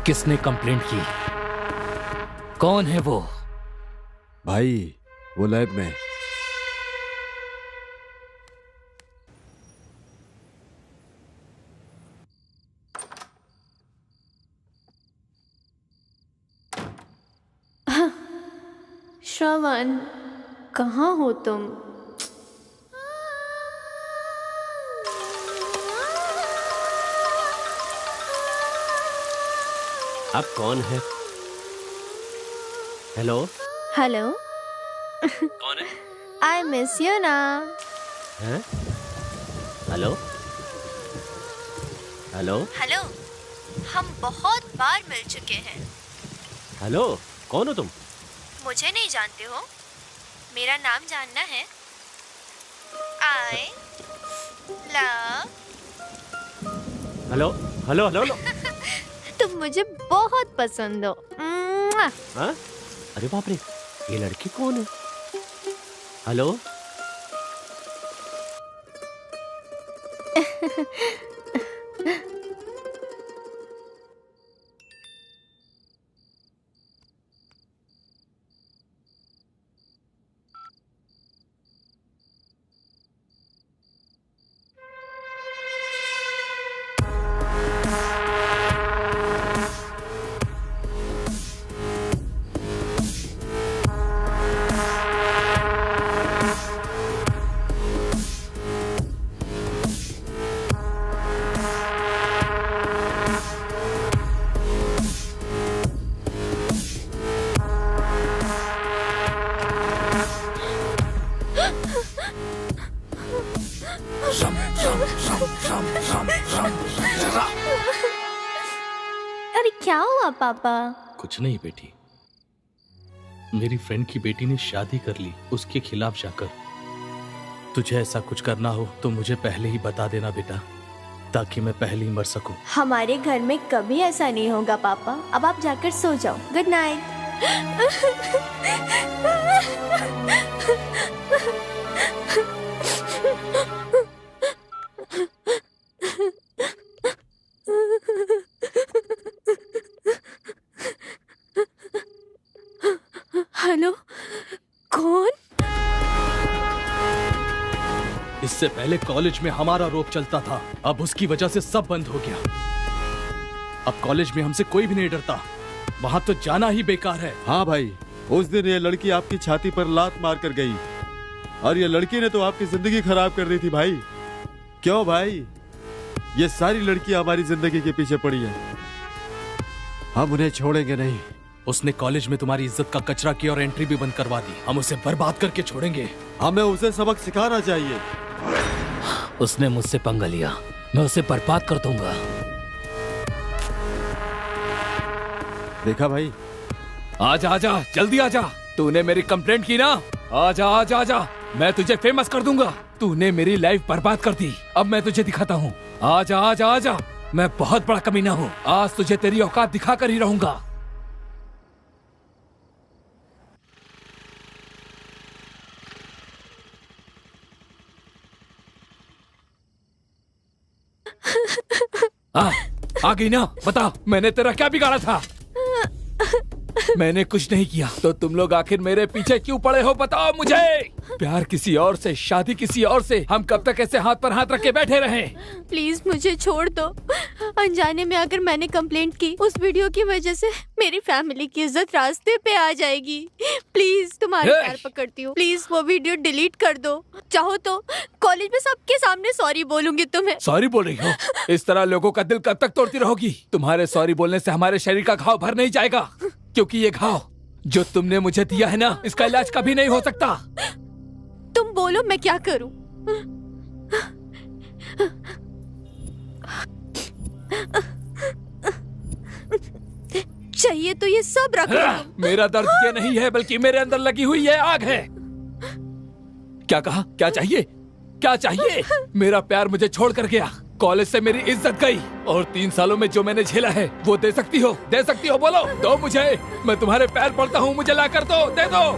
किसने कंप्लेंट की? कौन है वो? भाई वो लैब में। श्रवण, कहाँ हो तुम? आप कौन है? हेलो हेलो, कौन है? आई मिस यू ना। हैं? हेलो हेलो हेलो, हम बहुत बार मिल चुके हैं। हेलो, कौन हो तुम? मुझे नहीं जानते हो? मेरा नाम जानना है? My love. Hello hello hello hello. तुम मुझे बहुत पसंद हो। हाँ? अरे बाप रे, ये लड़की कौन है? हेलो। अरे क्या हुआ पापा? कुछ नहीं बेटी, मेरी फ्रेंड की बेटी ने शादी कर ली उसके खिलाफ जाकर। तुझे ऐसा कुछ करना हो तो मुझे पहले ही बता देना बेटा, ताकि मैं पहले ही मर सकूं। हमारे घर में कभी ऐसा नहीं होगा पापा। अब आप जाकर सो जाओ। Good night. हेलो, कौन? इससे पहले कॉलेज में हमारा रोप चलता था, अब उसकी वजह से सब बंद हो गया। अब कॉलेज में हमसे कोई भी नहीं डरता, वहाँ तो जाना ही बेकार है। हाँ भाई, उस दिन ये लड़की आपकी छाती पर लात मार कर गई और ये लड़की ने तो आपकी जिंदगी खराब कर दी थी भाई। क्यों भाई? ये सारी लड़कियां हमारी जिंदगी के पीछे पड़ी है, हम उन्हें छोड़ेंगे नहीं। उसने कॉलेज में तुम्हारी इज्जत का कचरा किया और एंट्री भी बंद करवा दी। हम उसे बर्बाद करके छोड़ेंगे। हमें उसे सबक सिखाना चाहिए। उसने मुझसे पंगा लिया, मैं उसे बर्बाद कर दूंगा। देखा भाई? आजा आजा, जल्दी आजा। तूने मेरी कंप्लेंट की ना? आजा आजा आजा, मैं तुझे फेमस कर दूंगा। तूने मेरी लाइफ बर्बाद कर दी, अब मैं तुझे दिखाता हूँ। आजा आजा आजा, मैं बहुत बड़ा कमीना हूँ। आज तुझे तेरी औकात दिखा कर ही रहूंगा। आ गई ना? बता, मैंने तेरा क्या बिगाड़ा था? मैंने कुछ नहीं किया, तो तुम लोग आखिर मेरे पीछे क्यों पड़े हो? बताओ मुझे। प्यार किसी और से, शादी किसी और से, हम कब तक ऐसे हाथ पर हाथ रख के बैठे रहें? प्लीज मुझे छोड़ दो। अनजाने में अगर मैंने कंप्लेंट की, उस वीडियो की वजह से मेरी फैमिली की इज्जत रास्ते पे आ जाएगी। प्लीज तुम्हारे पैर पकड़ती हूँ, प्लीज वो वीडियो डिलीट कर दो। चाहो तो कॉलेज में सबके सामने सॉरी बोलूंगी तुम्हें। सॉरी बोल रही हो? इस तरह लोगों का दिल कब तक तोड़ती रहोगी? तुम्हारे सॉरी बोलने से हमारे शरीर का घाव भर नहीं जाएगा, क्योंकि ये घाव जो तुमने मुझे दिया है ना, इसका इलाज कभी नहीं हो सकता। तुम बोलो मैं क्या करूं? चाहिए तो ये सब रख लो। मेरा दर्द ये नहीं है, बल्कि मेरे अंदर लगी हुई ये आग है। क्या कहा? क्या चाहिए? क्या चाहिए? मेरा प्यार मुझे छोड़ कर गया, कॉलेज से मेरी इज्जत गई, और 3 सालों में जो मैंने झेला है वो दे सकती हो? दे सकती हो? बोलो, दो मुझे। मैं तुम्हारे पैर पड़ता हूँ, मुझे ला कर दो, दे दो।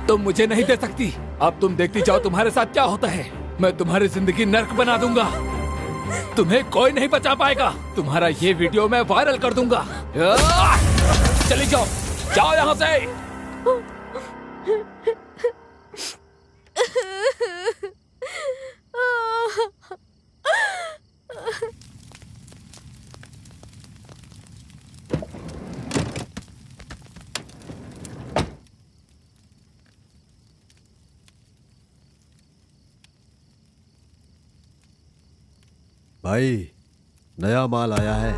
तुम मुझे नहीं दे सकती। अब तुम देखती जाओ तुम्हारे साथ क्या होता है। मैं तुम्हारी जिंदगी नर्क बना दूंगा, तुम्हें कोई नहीं बचा पाएगा। तुम्हारा ये वीडियो मैं वायरल कर दूंगा। चली जाओ, जाओ यहाँ से। भाई, नया माल आया है।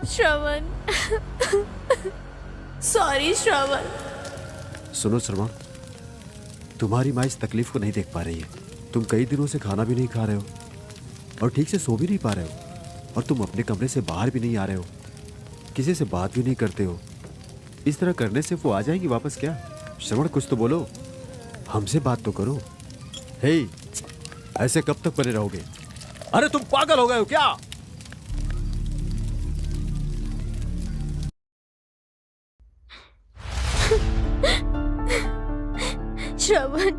श्रवण, सॉरी श्रवण। सुनो श्रवण, तुम्हारी माँ इस तकलीफ को नहीं देख पा रही है। तुम कई दिनों से खाना भी नहीं खा रहे हो और ठीक से सो भी नहीं पा रहे हो, और तुम अपने कमरे से बाहर भी नहीं आ रहे हो, किसी से बात भी नहीं करते हो। इस तरह करने से वो आ जाएंगी वापस क्या? श्रवण कुछ तो बोलो, हमसे बात तो करो। हे, ऐसे कब तक बने रहोगे? अरे तुम पागल हो गए हो क्या? श्रवण,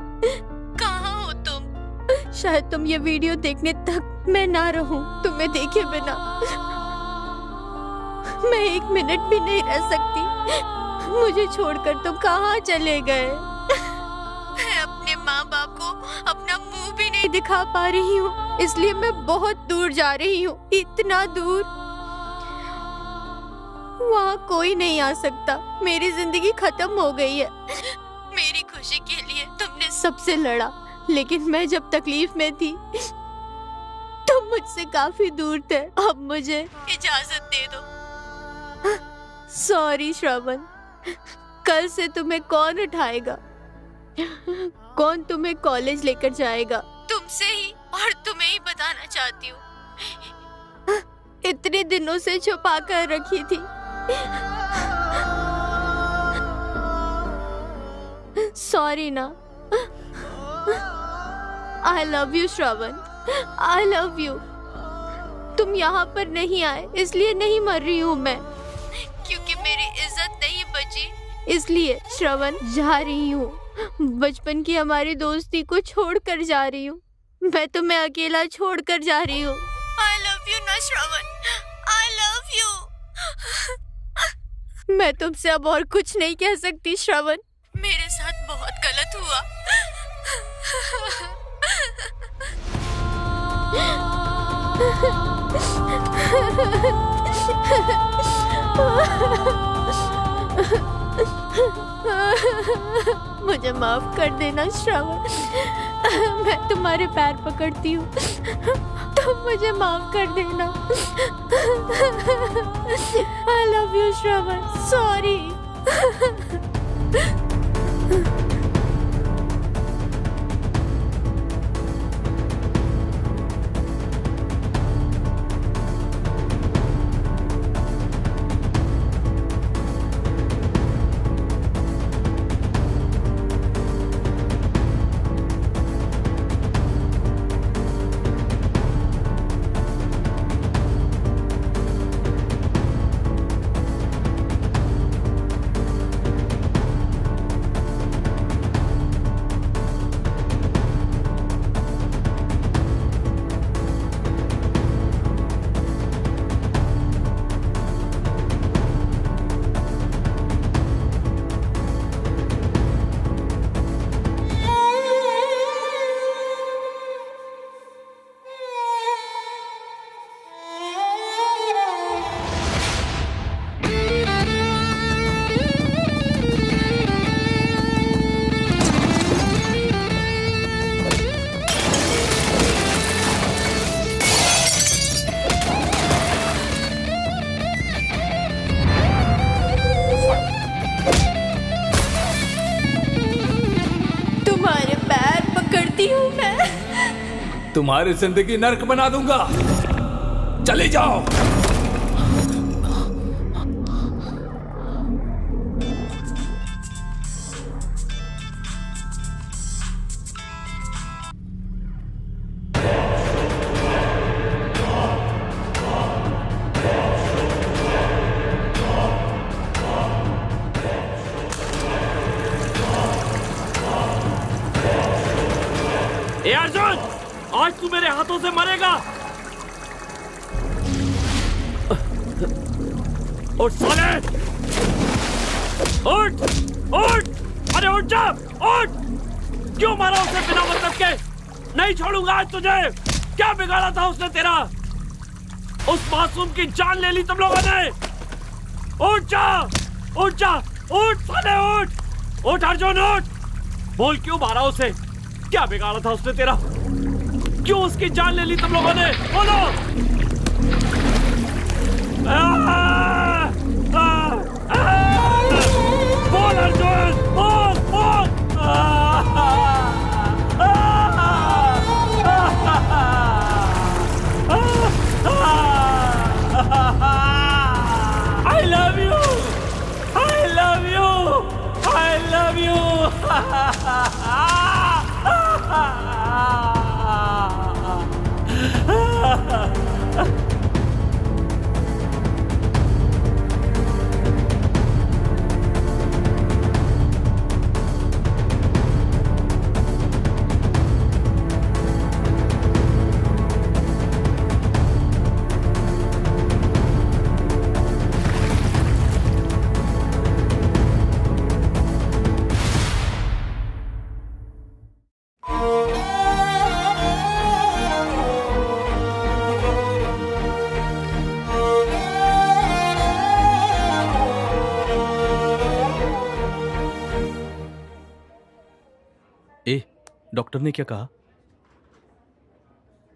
कहाँ हो तुम? शायद तुम ये वीडियो देखने तक मैं ना रहूं तुम्हें देखे बिना। मैं 1 मिनट भी नहीं रह सकती। मुझे छोड़कर तुम कहाँ चले गए? मैं अपने माँ बाप को अपना मुंह भी नहीं दिखा पा रही हूँ, इसलिए मैं बहुत दूर जा रही हूँ, इतना दूर। वहाँ कोई नहीं आ सकता। मेरी जिंदगी खत्म हो गई है। मेरी खुशी के लिए तुमने सबसे लड़ा, लेकिन मैं जब तकलीफ में थी तुम मुझसे काफी दूर थे। अब मुझे इजाजत दे दो। सॉरी श्रवण, कल से तुम्हें कौन उठाएगा? कौन तुम्हें कॉलेज लेकर जाएगा? तुमसे ही, और तुम्हें ही बताना चाहती हूँ, इतने दिनों से छुपा कर रखी थी। सॉरी ना। आई love you Shravan, I love you. तुम यहाँ पर नहीं आए इसलिए नहीं मर रही हूँ मैं, क्योंकि मेरी इज्जत नहीं बची, इसलिए श्रवण जा रही हूँ। बचपन की हमारी दोस्ती को छोड़कर जा रही हूँ। मैं तुम्हें अकेला छोड़कर जा रही हूँ। आई लव यू ना श्रवण, आई लव यू। मैं तुमसे अब और कुछ नहीं कह सकती श्रवण, मेरे साथ बहुत गलत हुआ। मुझे माफ कर देना श्रवण, मैं तुम्हारे पैर पकड़ती हूँ, तुम मुझे माफ कर देना। आई लव यू श्रवण, सॉरी। तुम्हारी जिंदगी नर्क बना दूंगा। चले जाओ। तू मेरे हाथों से मरेगा। उठ साले, उठ उठ, अरे उठ जा, उठ। क्यों मारा उसे बिना मतलब के? नहीं छोड़ूंगा आज तुझे। क्या बिगाड़ा था उसने तेरा? उस मासूम की जान ले ली तुम लोगों ने। उठ जा, उठ जा, उठ साले, उठ उठ अर्जुन, उठ। बोल क्यों मारा उसे? क्या बिगाड़ा था उसने तेरा? क्यों उसकी जान ले ली तुम लोगों ने? बोलो। बोल अर्जुन, बोल बोल। I love you, I love you, I love you. Doctor ने क्या कहा?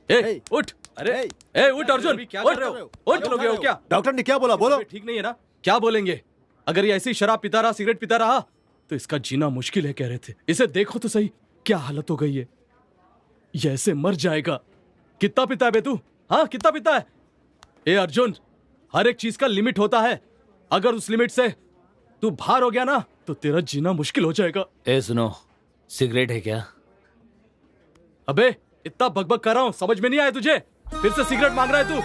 ए, उठ। अरे उठ अर्जुन, क्या कर रहे हो? उठ लोगे हो क्या? डॉक्टर ने क्या बोला? बोलो। ठीक नहीं है ना? क्या बोलेंगे? अगर ये ऐसी शराब पीता रहा, सिगरेट पीता रहा तो इसका जीना मुश्किल है, कह रहे थे। इसे देखो तो सही, क्या हालत हो गई है। ये ऐसे मर जाएगा। कितना पीता है बे तू? हाँ, कितना पीता है? ए अर्जुन, हर एक चीज का लिमिट होता है। अगर उस लिमिट से तू बाहर हो गया ना तो तेरा जीना मुश्किल हो जाएगा। ए सुनो, सिगरेट है क्या? अबे इतना बकबक कर रहा हूं, समझ में नहीं आया तुझे? फिर से सिगरेट मांग रहा है तू?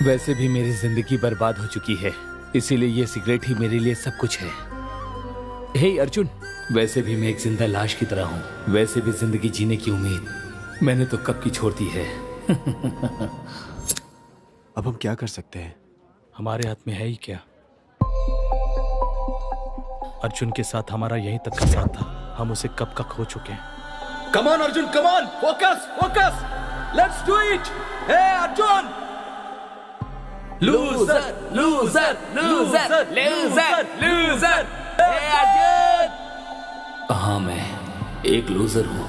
वैसे भी मेरी जिंदगी बर्बाद हो चुकी है, इसीलिए ये सिगरेट ही मेरे लिए सब कुछ है। हे अर्जुन, वैसे भी मैं एक जिंदा लाश की तरह हूं। वैसे भी जिंदगी जीने की उम्मीद मैंने तो कब की छोड़ दी है। अब हम क्या कर सकते हैं? हमारे हाथ में है ही क्या? अर्जुन के साथ हमारा यहीं तक का साथ था, हम उसे कब का खो चुके हैं। Come on Arjun, come on, focus focus, let's do it. Hey Arjun! Loser loser loser loser loser, hey Arjun! हाँ, मैं एक लूजर हूँ।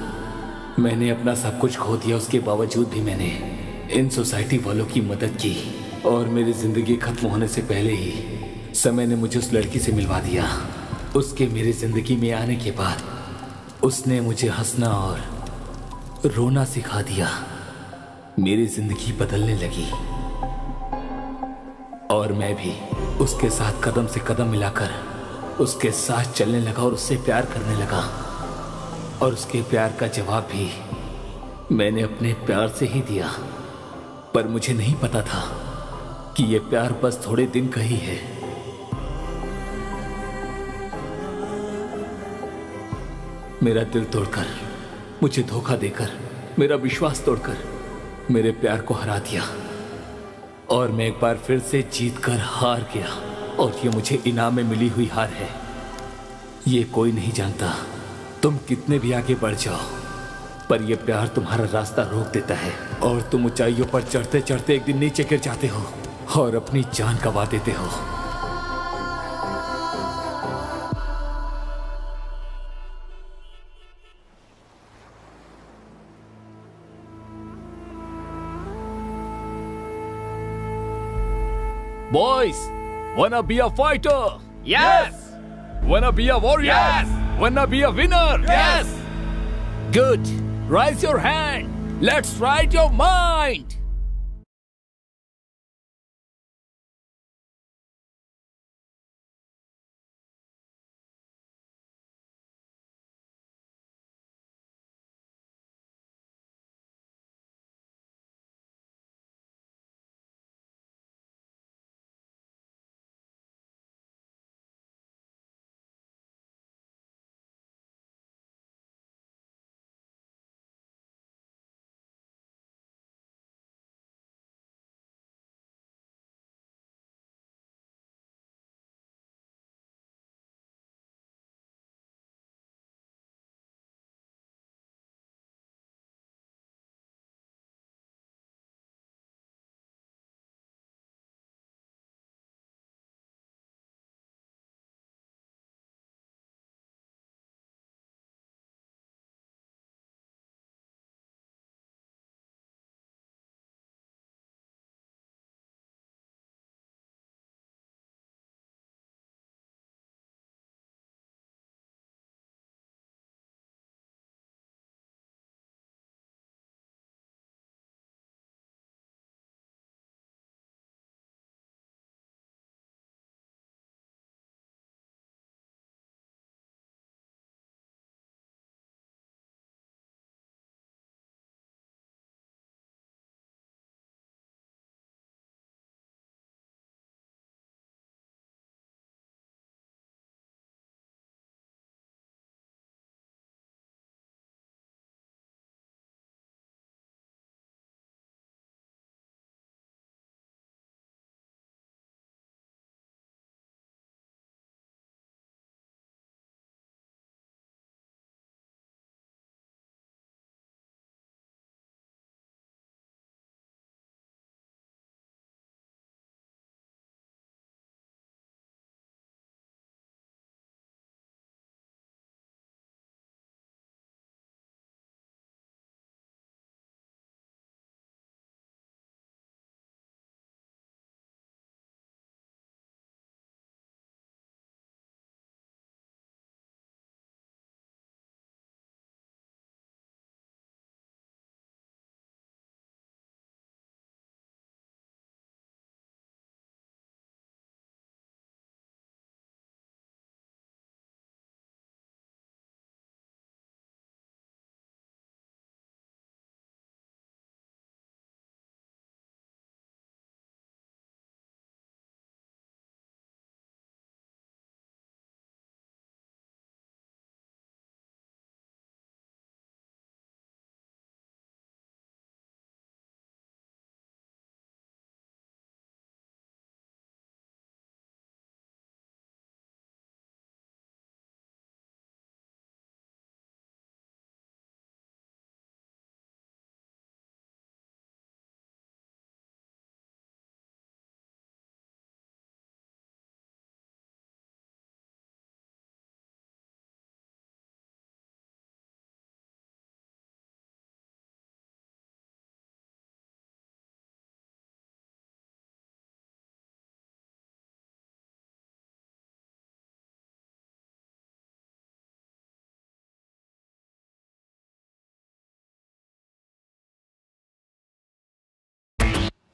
मैंने अपना सब कुछ खो दिया, उसके बावजूद भी मैंने इन सोसाइटी वालों की मदद की और मेरी जिंदगी खत्म होने से पहले ही समय ने मुझे उस लड़की से मिलवा दिया। उसके मेरी जिंदगी में आने के बाद उसने मुझे हंसना और रोना सिखा दिया। मेरी जिंदगी बदलने लगी और मैं भी उसके साथ कदम से कदम मिलाकर उसके साथ चलने लगा और उससे प्यार करने लगा। और उसके प्यार का जवाब भी मैंने अपने प्यार से ही दिया। पर मुझे नहीं पता था कि ये प्यार बस थोड़े दिन का ही है। मेरा दिल तोड़कर, मुझे धोखा देकर, मेरा विश्वास तोड़कर मेरे प्यार को हरा दिया और मैं एक बार फिर से जीतकर हार गया। और ये मुझे इनाम में मिली हुई हार है। ये कोई नहीं जानता तुम कितने भी आगे बढ़ जाओ, पर यह प्यार तुम्हारा रास्ता रोक देता है और तुम ऊंचाइयों पर चढ़ते चढ़ते एक दिन नीचे गिर जाते हो और अपनी जान गंवा देते हो। Boys, wanna be a fighter? Yes! Wanna be a warrior? Yes! Wanna be a winner? Yes! Good. Raise your hand. Let's ride your mind.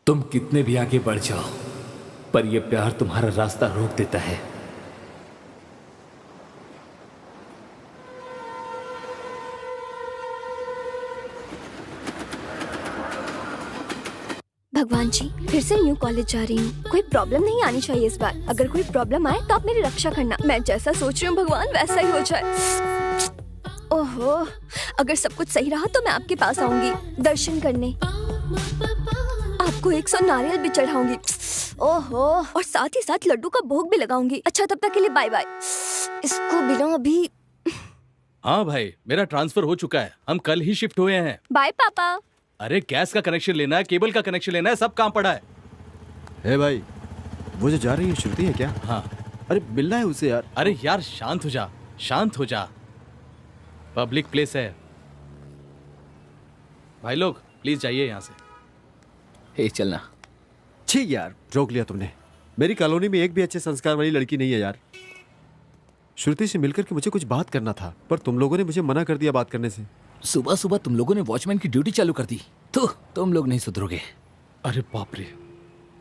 तुम कितने भी आगे बढ़ जाओ, पर यह प्यार तुम्हारा रास्ता रोक देता है। भगवान जी, फिर से न्यू कॉलेज जा रही हूँ। कोई प्रॉब्लम नहीं आनी चाहिए इस बार। अगर कोई प्रॉब्लम आए तो आप मेरी रक्षा करना। मैं जैसा सोच रही हूँ भगवान वैसा ही हो जाए। ओहो, अगर सब कुछ सही रहा तो मैं आपके पास आऊंगी दर्शन करने। आपको 100 नारियल भी चढ़ाऊंगी। ओहो, और साथ ही साथ लड्डू का भोग भी लगाऊंगी। अच्छा, तब तक के लिए बाय बाय। इसको बिना अभी। हाँ भाई, मेरा ट्रांसफर हो चुका है। हम कल ही शिफ्ट हुए हैं। बाय पापा। अरे गैस का कनेक्शन लेना है, केबल का कनेक्शन लेना है, सब काम पड़ा है। हे भाई, वो जो जा रही है श्रुति है क्या? हाँ। अरे मिलना है उसे यार। अरे यार शांत हो जा, शांत हो जा। पब्लिक प्लेस है भाई, लोग प्लीज जाइए यहाँ से। हे चलना। ठीक यार, रोक लिया तुमने। मेरी कॉलोनी में एक भी अच्छे संस्कार वाली लड़की नहीं है यार। श्रुति से मिलकर के मुझे कुछ बात करना था, पर तुम लोगों ने मुझे मना कर दिया बात करने से। सुबह सुबह तुम लोगों ने वॉचमैन की ड्यूटी चालू कर दी, तो तुम लोग नहीं सुधरोगे। अरे बाप रे,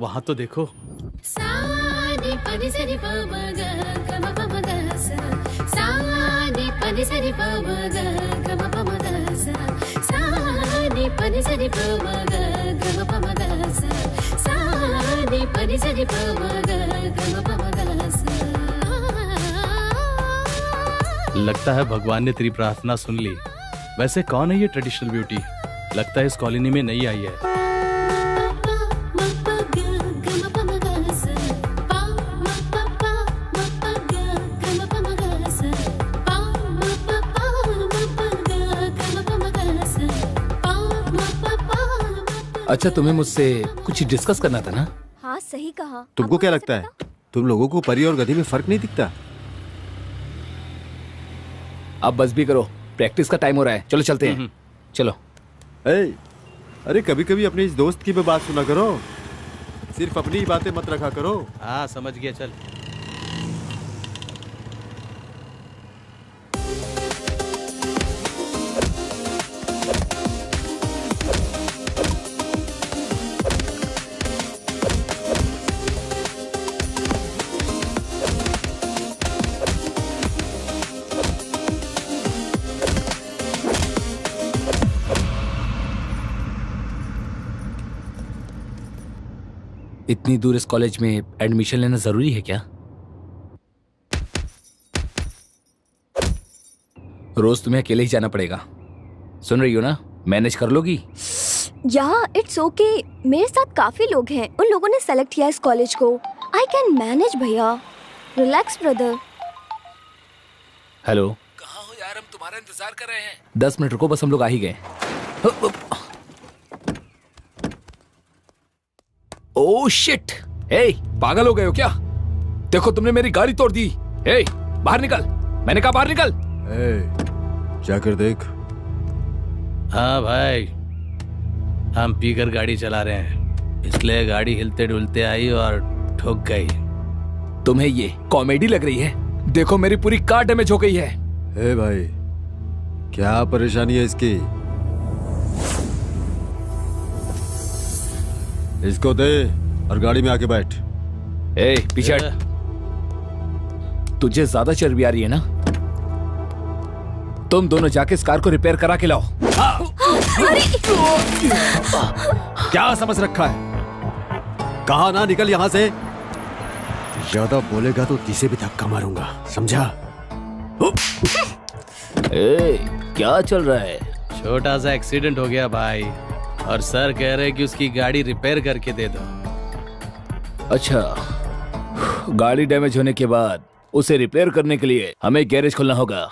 वहां तो देखो। लगता है भगवान ने तेरी प्रार्थना सुन ली। वैसे कौन है ये ट्रेडिशनल ब्यूटी? लगता है इस कॉलोनी में नई आई है। अच्छा, तुम्हें मुझसे कुछ डिस्कस करना था ना? हाँ सही कहा। तुमको क्या लगता है, तुम लोगों को परी और गधी में फर्क नहीं दिखता? अब बस भी करो, प्रैक्टिस का टाइम हो रहा है। चलो चलते हैं। चलो। अरे कभी कभी अपने इस दोस्त की भी बात सुना करो, सिर्फ अपनी ही बातें मत रखा करो। हाँ समझ गया, चल। इतनी दूर इस कॉलेज में एडमिशन लेना जरूरी है क्या? रोज तुम्हें अकेले ही जाना पड़ेगा। सुन रही हो ना? मैनेज कर लोगी? या इट्स ओके, मेरे साथ काफी लोग हैं। उन लोगों ने सेलेक्ट किया इस कॉलेज को। आई कैन मैनेज भैया। Relax brother. हेलो, कहाँ हो यार? हम तुम्हारा इंतजार कर रहे हैं। 10 मिनट रुको, बस हम लोग आ ही गए। Oh shit! हे, पागल हो गए हो क्या? देखो तुमने मेरी गाड़ी तोड़ दी। हे, बाहर निकल! मैंने कहा बाहर निकल। जाकर देख। हाँ भाई, हम पीकर गाड़ी चला रहे हैं, इसलिए गाड़ी हिलते डुलते आई और ठुक गई। तुम्हें ये कॉमेडी लग रही है? देखो मेरी पूरी कार डैमेज हो गई है। हे भाई, क्या परेशानी है इसकी? इसको दे और गाड़ी में आके बैठ। ए, पीछे हट। तुझे ज्यादा चर्बी आ रही है ना? तुम दोनों जाके इस कार को रिपेयर करा के लाओ। क्या समझ रखा है? कहा ना निकल यहां से। ज्यादा बोलेगा तो किसे भी धक्का मारूंगा, समझा? ए, क्या चल रहा है? छोटा सा एक्सीडेंट हो गया भाई, और सर कह रहे कि उसकी गाड़ी रिपेयर करके दे दो। अच्छा, गाड़ी डैमेज होने के बाद उसे रिपेयर करने के लिए हमें गैरेज खोलना होगा।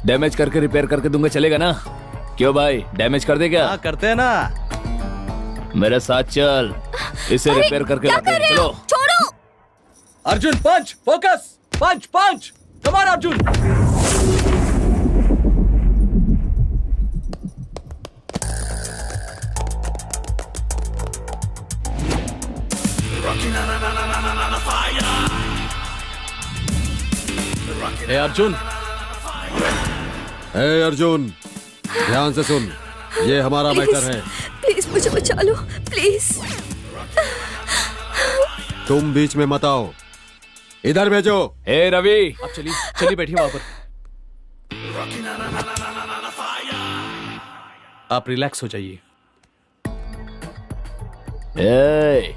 डैमेज करके रिपेयर करके दूंगा, चलेगा ना? क्यों भाई, डैमेज कर दे क्या? हाँ करते हैं ना। मेरे साथ चल, इसे रिपेयर करके लाते हैं। चलो। छोड़ो। Arjun punch, focus, punch punch, come on Arjun. ए अर्जुन, ए अर्जुन, ध्यान से सुन, ये हमारा मैटर है। प्लीज मुझे बचा लो प्लीज। तुम बीच में मत आओ, इधर भेजो। ए रवि, आप चलिए चलिए बैठिए वहां पर। आप रिलैक्स हो जाइए। ए,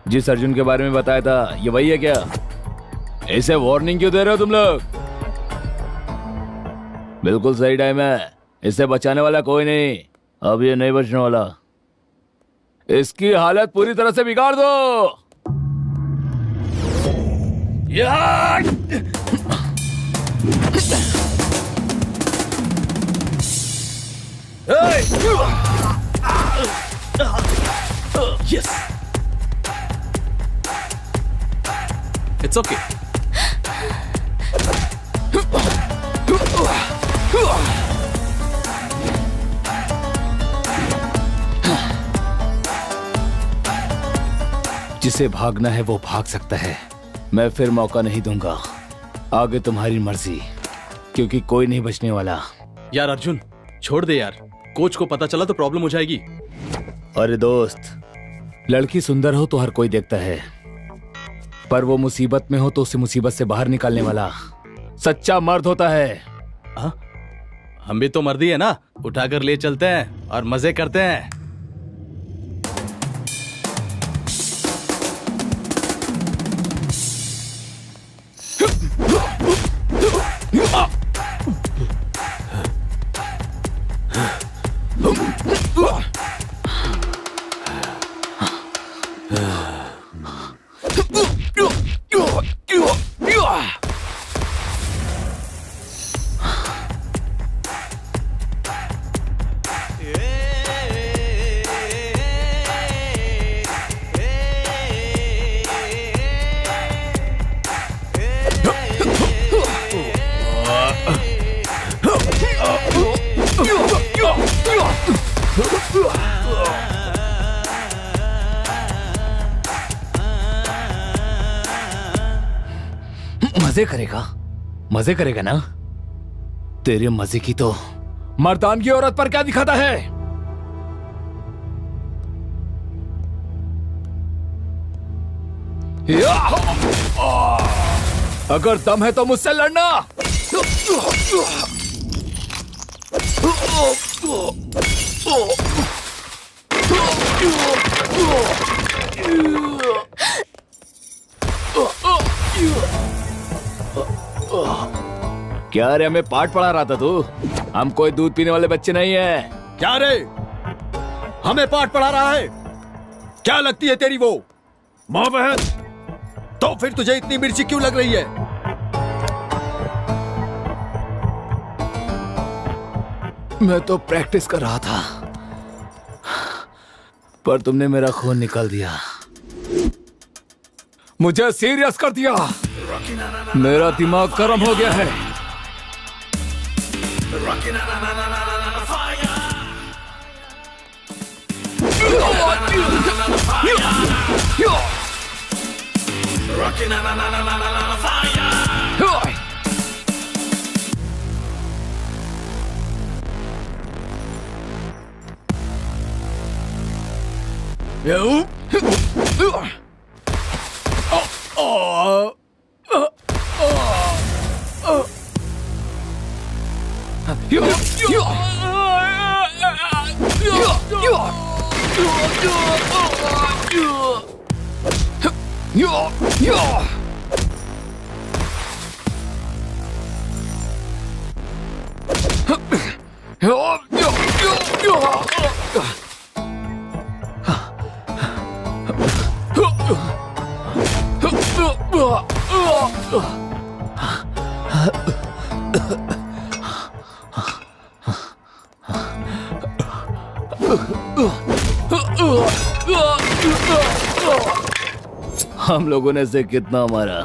जिस अर्जुन के बारे में बताया था ये वही है क्या? इसे वार्निंग क्यों दे रहे हो तुम लोग? बिल्कुल सही टाइम है, इसे बचाने वाला कोई नहीं। अब ये नहीं बचने वाला, इसकी हालत पूरी तरह से बिगाड़ दो। Yes, it's okay. जिसे भागना है वो भाग सकता है, मैं फिर मौका नहीं दूंगा। आगे तुम्हारी मर्जी, क्योंकि कोई नहीं बचने वाला। यार अर्जुन छोड़ दे यार, कोच को पता चला तो प्रॉब्लम हो जाएगी। अरे दोस्त, लड़की सुंदर हो तो हर कोई देखता है, पर वो मुसीबत में हो तो उसे मुसीबत से बाहर निकालने वाला सच्चा मर्द होता है। हाँ, हम भी तो मर्द ही है ना, उठाकर ले चलते हैं और मजे करते हैं। मजे करेगा ना? तेरे मजे की तो मर्दान की औरत पर क्या दिखाता है? अगर दम है तो मुझसे लड़ना। क्या रे, हमें पाठ पढ़ा रहा था तू? हम कोई दूध पीने वाले बच्चे नहीं है। क्या रे, हमें पाठ पढ़ा रहा है? क्या लगती है तेरी वो माँ बहन? तो फिर तुझे इतनी मिर्ची क्यों लग रही है? मैं तो प्रैक्टिस कर रहा था, पर तुमने मेरा खून निकाल दिया, मुझे सीरियस कर दिया। मेरा दिमाग गर्म हो गया है। हम लोगों ने इसे कितना मारा।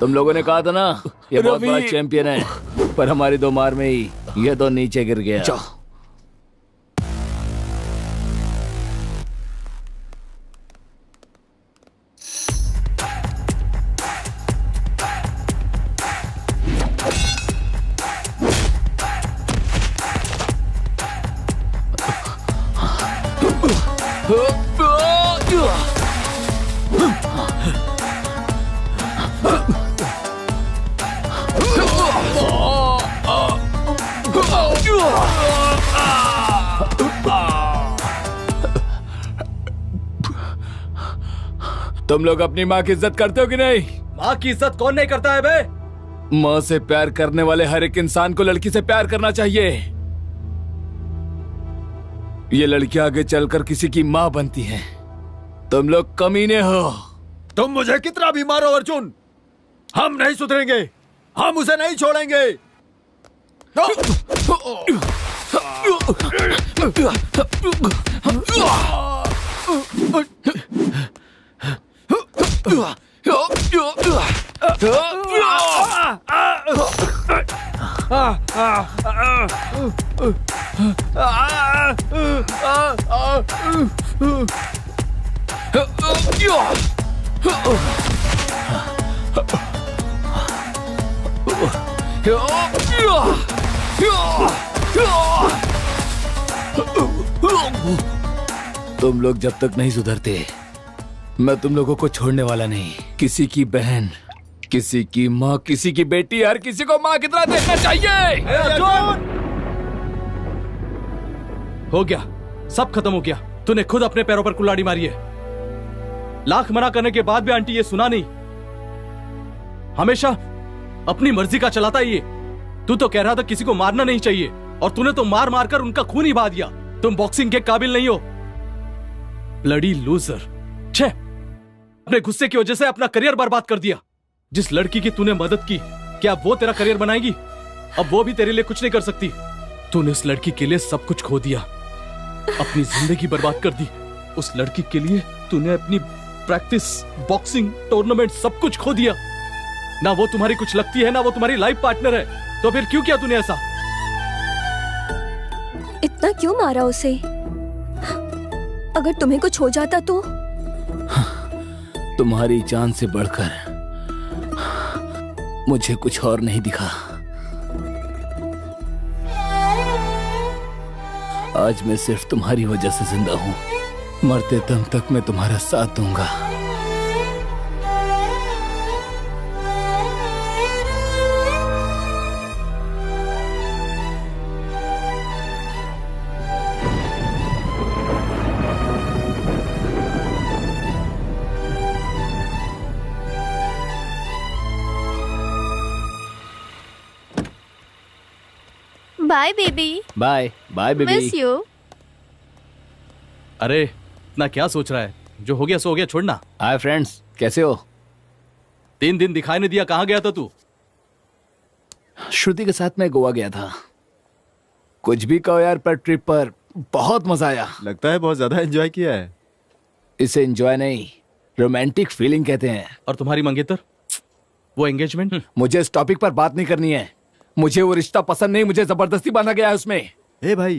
तुम लोगों ने कहा था ना ये बहुत बड़ा चैंपियन है, पर हमारी दो मार में ही ये तो नीचे गिर गया। तुम लोग अपनी माँ की इज्जत करते हो कि नहीं? माँ की इज्जत कौन नहीं करता है बे? माँ से प्यार करने वाले हर एक इंसान को लड़की से प्यार करना चाहिए। ये लड़कियां आगे चलकर किसी की माँ बनती हैं। तुम लोग कमीने हो। तुम मुझे कितना भी मारो अर्जुन, हम नहीं सुधरेंगे, हम उसे नहीं छोड़ेंगे। तुम लोग जब तक नहीं सुधरते, मैं तुम लोगों को छोड़ने वाला नहीं। किसी की बहन, किसी की माँ, किसी की बेटी, हर किसी को माँ की तरह देखना चाहिए। हो गया, सब खत्म हो गया। तूने खुद अपने पैरों पर कुल्हाड़ी मारी है। लाख मना करने के बाद भी आंटी ये सुना नहीं। हमेशा अपनी मर्जी का चलाता ये। तू तो कह रहा था किसी को मारना नहीं चाहिए, और तूने तो मार मार कर उनका खून ही बहा दिया। तुम बॉक्सिंग के काबिल नहीं हो। Bloody loser. छे, अपने गुस्से की वजह से अपना करियर बर्बाद कर दिया। जिस लड़की की तूने मदद की, क्या वो तेरा करियर बनाएगी? अब वो भी तेरे लिए कुछ नहीं कर सकती। तूने उस लड़की के लिए सब कुछ खो दिया, अपनी जिंदगी बर्बाद कर दी। उस लड़की के लिए तूने अपनी प्रैक्टिस, बॉक्सिंग, टूर्नामेंट सब कुछ खो दिया। ना वो तुम्हारी कुछ लगती है, ना वो तुम्हारी लाइफ पार्टनर है। तो फिर क्यों किया तूने ऐसा? इतना क्यों मारा उसे? अगर तुम्हें कुछ हो जाता तो? तुम्हारी जान से बढ़कर मुझे कुछ और नहीं दिखा। आज मैं सिर्फ तुम्हारी वजह से जिंदा हूं। मरते दम तक मैं तुम्हारा साथ दूंगा। Bye baby. Bye bye baby. Miss you. अरे इतना क्या सोच रहा है? जो हो गया सो हो गया, छोड़ना। हाय फ्रेंड्स, कैसे हो? 3 दिन दिखाई नहीं दिया, कहाँ गया था तू? श्रुति के साथ मैं गोवा गया था। कुछ भी कहो यार, पर ट्रिप पर बहुत मजा आया। लगता है बहुत ज्यादा एंजॉय किया है। इसे एंजॉय नहीं, रोमांटिक फीलिंग कहते हैं। और तुम्हारी मंगेतर, वो एंगेजमेंट? मुझे इस टॉपिक पर बात नहीं करनी है। मुझे वो रिश्ता पसंद नहीं, मुझे जबरदस्ती बांधा गया है उसमें। ए भाई,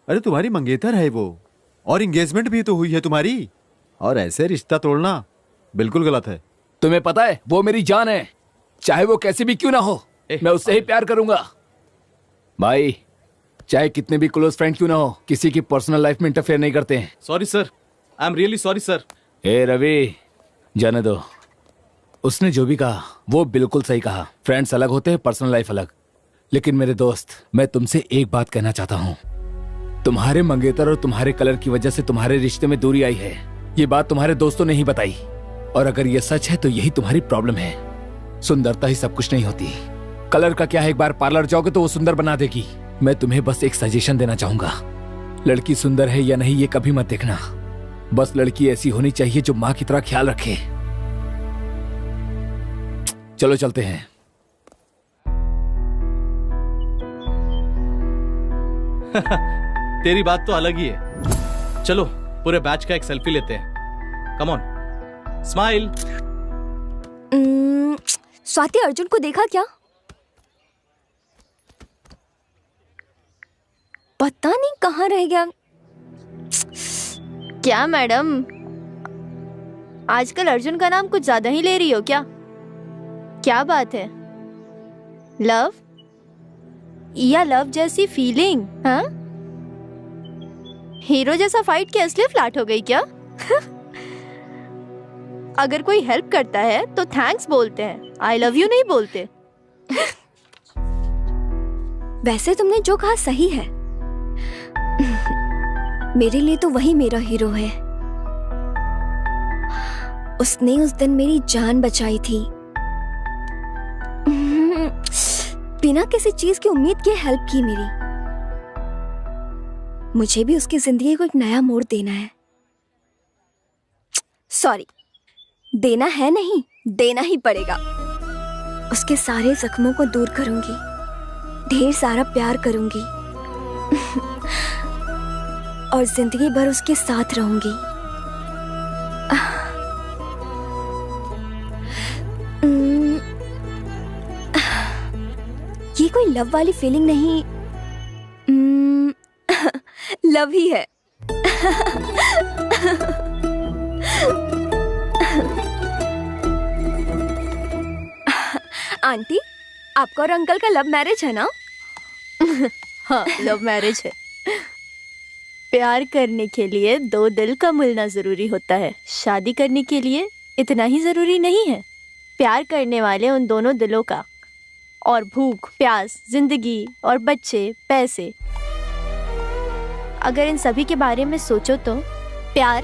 अरे तुम्हारी मंगेतर है वो, और एंगेजमेंट भी तो हुई है तुम्हारी, और ऐसे रिश्ता तोड़ना बिल्कुल गलत है। तुम्हें पता है वो मेरी जान है, चाहे वो कैसी भी क्यों ना हो, मैं उससे ही प्यार करूंगा। भाई, चाहे कितने भी क्लोज फ्रेंड क्यों ना हो, किसी की पर्सनल लाइफ में इंटरफेयर नहीं करते हैं। Sorry sir, I am really sorry sir. ए रवि, जाने दो। उसने जो भी कहा वो बिल्कुल सही कहा। फ्रेंड्स अलग होते हैं, पर्सनल लाइफ अलग। लेकिन मेरे दोस्त, मैं तुमसे एक बात कहना चाहता हूँ। तुम्हारे मंगेतर और तुम्हारे कलर की वजह से तुम्हारे रिश्ते में दूरी आई है। ये बात तुम्हारे दोस्तों ने ही बताई, और अगर ये सच है तो यही तुम्हारी प्रॉब्लम है। सुंदरता ही सब कुछ नहीं होती। कलर का क्या है, एक बार पार्लर जाओगे तो वो सुंदर बना देगी। मैं तुम्हें बस एक सजेशन देना चाहूंगा। लड़की सुंदर है या नहीं ये कभी मत देखना, बस लड़की ऐसी होनी चाहिए जो माँ की तरह ख्याल रखे। चलो चलते हैं। तेरी बात तो अलग ही है। चलो पूरे बैच का एक सेल्फी लेते हैं। Come on, smile. Swati, Arjun को देखा क्या? पता नहीं कहाँ रह गया। क्या मैडम, आजकल अर्जुन का नाम कुछ ज्यादा ही ले रही हो क्या? क्या बात है? लव या लव जैसी फीलिंग? हाँ, हीरो जैसा फाइट के असली फ्लैट हो गई क्या? अगर कोई हेल्प करता है तो थैंक्स बोलते हैं, आई लव यू नहीं बोलते। वैसे तुमने जो कहा सही है। मेरे लिए तो वही मेरा हीरो है। उसने उस दिन मेरी जान बचाई थी। बिना किसी चीज की उम्मीद के हेल्प की मेरी। मुझे भी उसकी जिंदगी को एक नया मोड़ देना है। सॉरी, देना है नहीं, देना ही पड़ेगा। उसके सारे जख्मों को दूर करूंगी, ढेर सारा प्यार करूंगी और जिंदगी भर उसके साथ रहूंगी। ये कोई लव वाली फीलिंग नहीं, लव ही है। आंटी, आपका और अंकल का लव मैरिज है ना? हाँ, लव मैरिज है। प्यार करने के लिए दो दिल का मिलना जरूरी होता है, शादी करने के लिए इतना ही जरूरी नहीं है। प्यार करने वाले उन दोनों दिलों का, और भूख, प्यास, जिंदगी और बच्चे, पैसे, अगर इन सभी के बारे में सोचो तो प्यार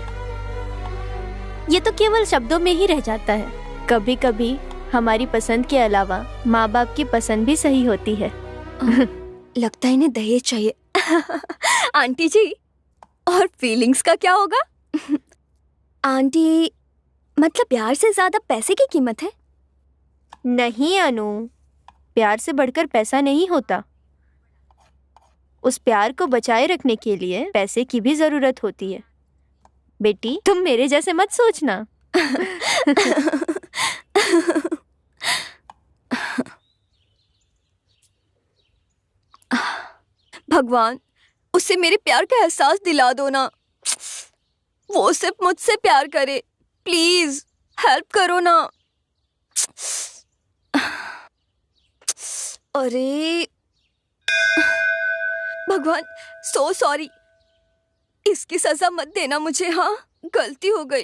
ये तो केवल शब्दों में ही रह जाता है। कभी कभी हमारी पसंद के अलावा माँ बाप की पसंद भी सही होती है। लगता है इन्हें दहेज चाहिए। आंटी जी, और फीलिंग्स का क्या होगा? आंटी, मतलब प्यार से ज्यादा पैसे की कीमत है? नहीं अनु, प्यार से बढ़कर पैसा नहीं होता। उस प्यार को बचाए रखने के लिए पैसे की भी जरूरत होती है। बेटी, तुम मेरे जैसे मत सोचना। भगवान, उसे मेरे प्यार का एहसास दिला दो ना। वो सिर्फ मुझसे प्यार करे, प्लीज हेल्प करो ना। अरे भगवान, सो सॉरी। इसकी सजा मत देना मुझे। हाँ, गलती हो गई।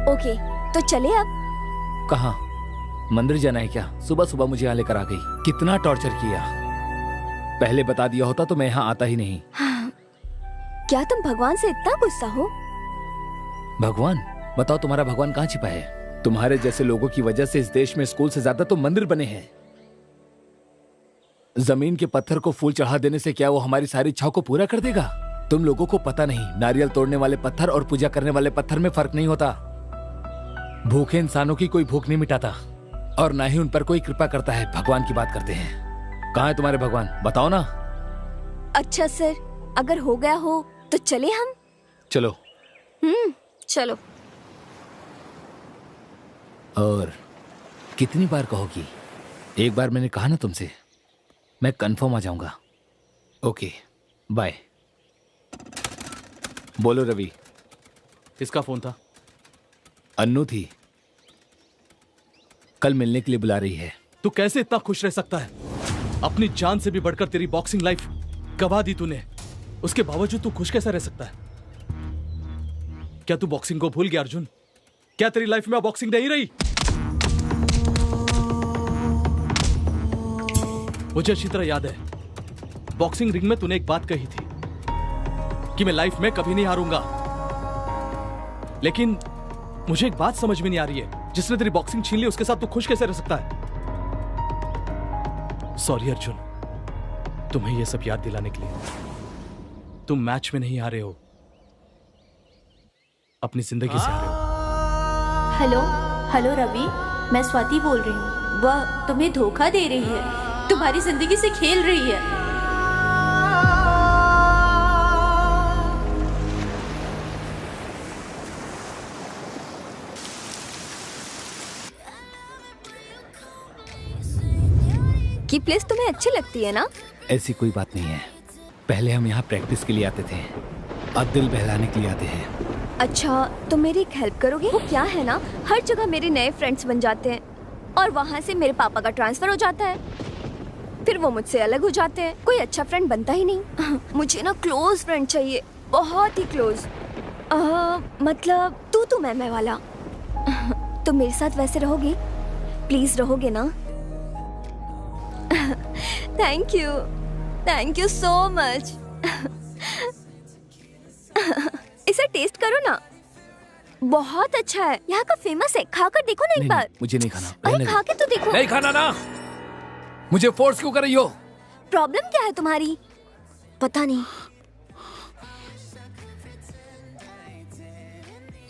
ओके, तो चले अब। कहाँ? मंदिर जाना है क्या? सुबह सुबह मुझे यहाँ लेकर आ गई। कितना टॉर्चर किया। पहले बता दिया होता तो मैं यहाँ आता ही नहीं। हाँ। क्या तुम भगवान से इतना गुस्सा हो? भगवान? बताओ, तुम्हारा भगवान कहाँ छिपा है? तुम्हारे जैसे लोगों की वजह से इस देश में स्कूल से ज्यादा तो मंदिर बने हैं। जमीन के पत्थर को फूल चढ़ा देने से क्या वो हमारी सारी इच्छाओं को पूरा कर देगा? तुम लोगों को पता नहीं, नारियल तोड़ने वाले पत्थर और पूजा करने वाले पत्थर में फर्क नहीं होता। भूखे इंसानों की कोई भूख नहीं मिटाता और ना ही उन पर कोई कृपा करता है। भगवान की बात करते हैं। कहाँ है तुम्हारे भगवान? बताओ ना। अच्छा सर, अगर हो गया हो तो चले हम। चलो। चलो। और कितनी बार कहोगी? एक बार मैंने कहा ना तुमसे, मैं कंफर्म आ जाऊंगा। Okay, bye. बोलो रवि। किसका फोन था? अन्नू थी, कल मिलने के लिए बुला रही है। तू कैसे इतना खुश रह सकता है? अपनी जान से भी बढ़कर तेरी बॉक्सिंग लाइफ गवा दी तूने, उसके बावजूद तू खुश कैसा रह सकता है? क्या तू बॉक्सिंग को भूल गया अर्जुन? क्या तेरी लाइफ में बॉक्सिंग नहीं रही? मुझे अच्छी तरह याद है, बॉक्सिंग रिंग में तूने एक बात कही थी कि मैं लाइफ में कभी नहीं हारूंगा। लेकिन मुझे एक बात समझ में नहीं आ रही है, जिसने तेरी बॉक्सिंग छीन ली उसके साथ तू खुश कैसे रह सकता है? सॉरी अर्जुन, तुम्हें यह सब याद दिलाने के लिए। तुम मैच में नहीं हारे हो, अपनी जिंदगी से हारे हो। हेलो हेलो रवि, मैं स्वाति बोल रही हूँ। वह तुम्हें धोखा दे रही है, तुम्हारी जिंदगी से खेल रही है। की प्लेस तुम्हें अच्छी लगती है ना? ऐसी कोई बात नहीं है। पहले हम यहाँ प्रैक्टिस के लिए आते थे, अब दिल बहलाने के लिए आते हैं। अच्छा, तो मेरी एक हेल्प करोगे? वो क्या है ना, हर जगह मेरे नए फ्रेंड्स बन जाते हैं और वहाँ से मेरे पापा का ट्रांसफर हो जाता है, फिर वो मुझसे अलग हो जाते हैं। कोई अच्छा फ्रेंड बनता ही नहीं। मुझे ना क्लोज फ्रेंड चाहिए, बहुत ही क्लोज। मतलब तू मैं वाला। तो मेरे साथ वैसे रहोगे? प्लीज रहोगे ना? Thank you so much. इसे टेस्ट करो ना। बहुत अच्छा है, यहाँ का फेमस है, खाकर देखो ना एक बार। मुझे नहीं खाना। अरे खा के तो देखो। नहीं खाना ना। मुझे फोर्स क्यों कर रही हो? प्रॉब्लम क्या है तुम्हारी? पता नहीं।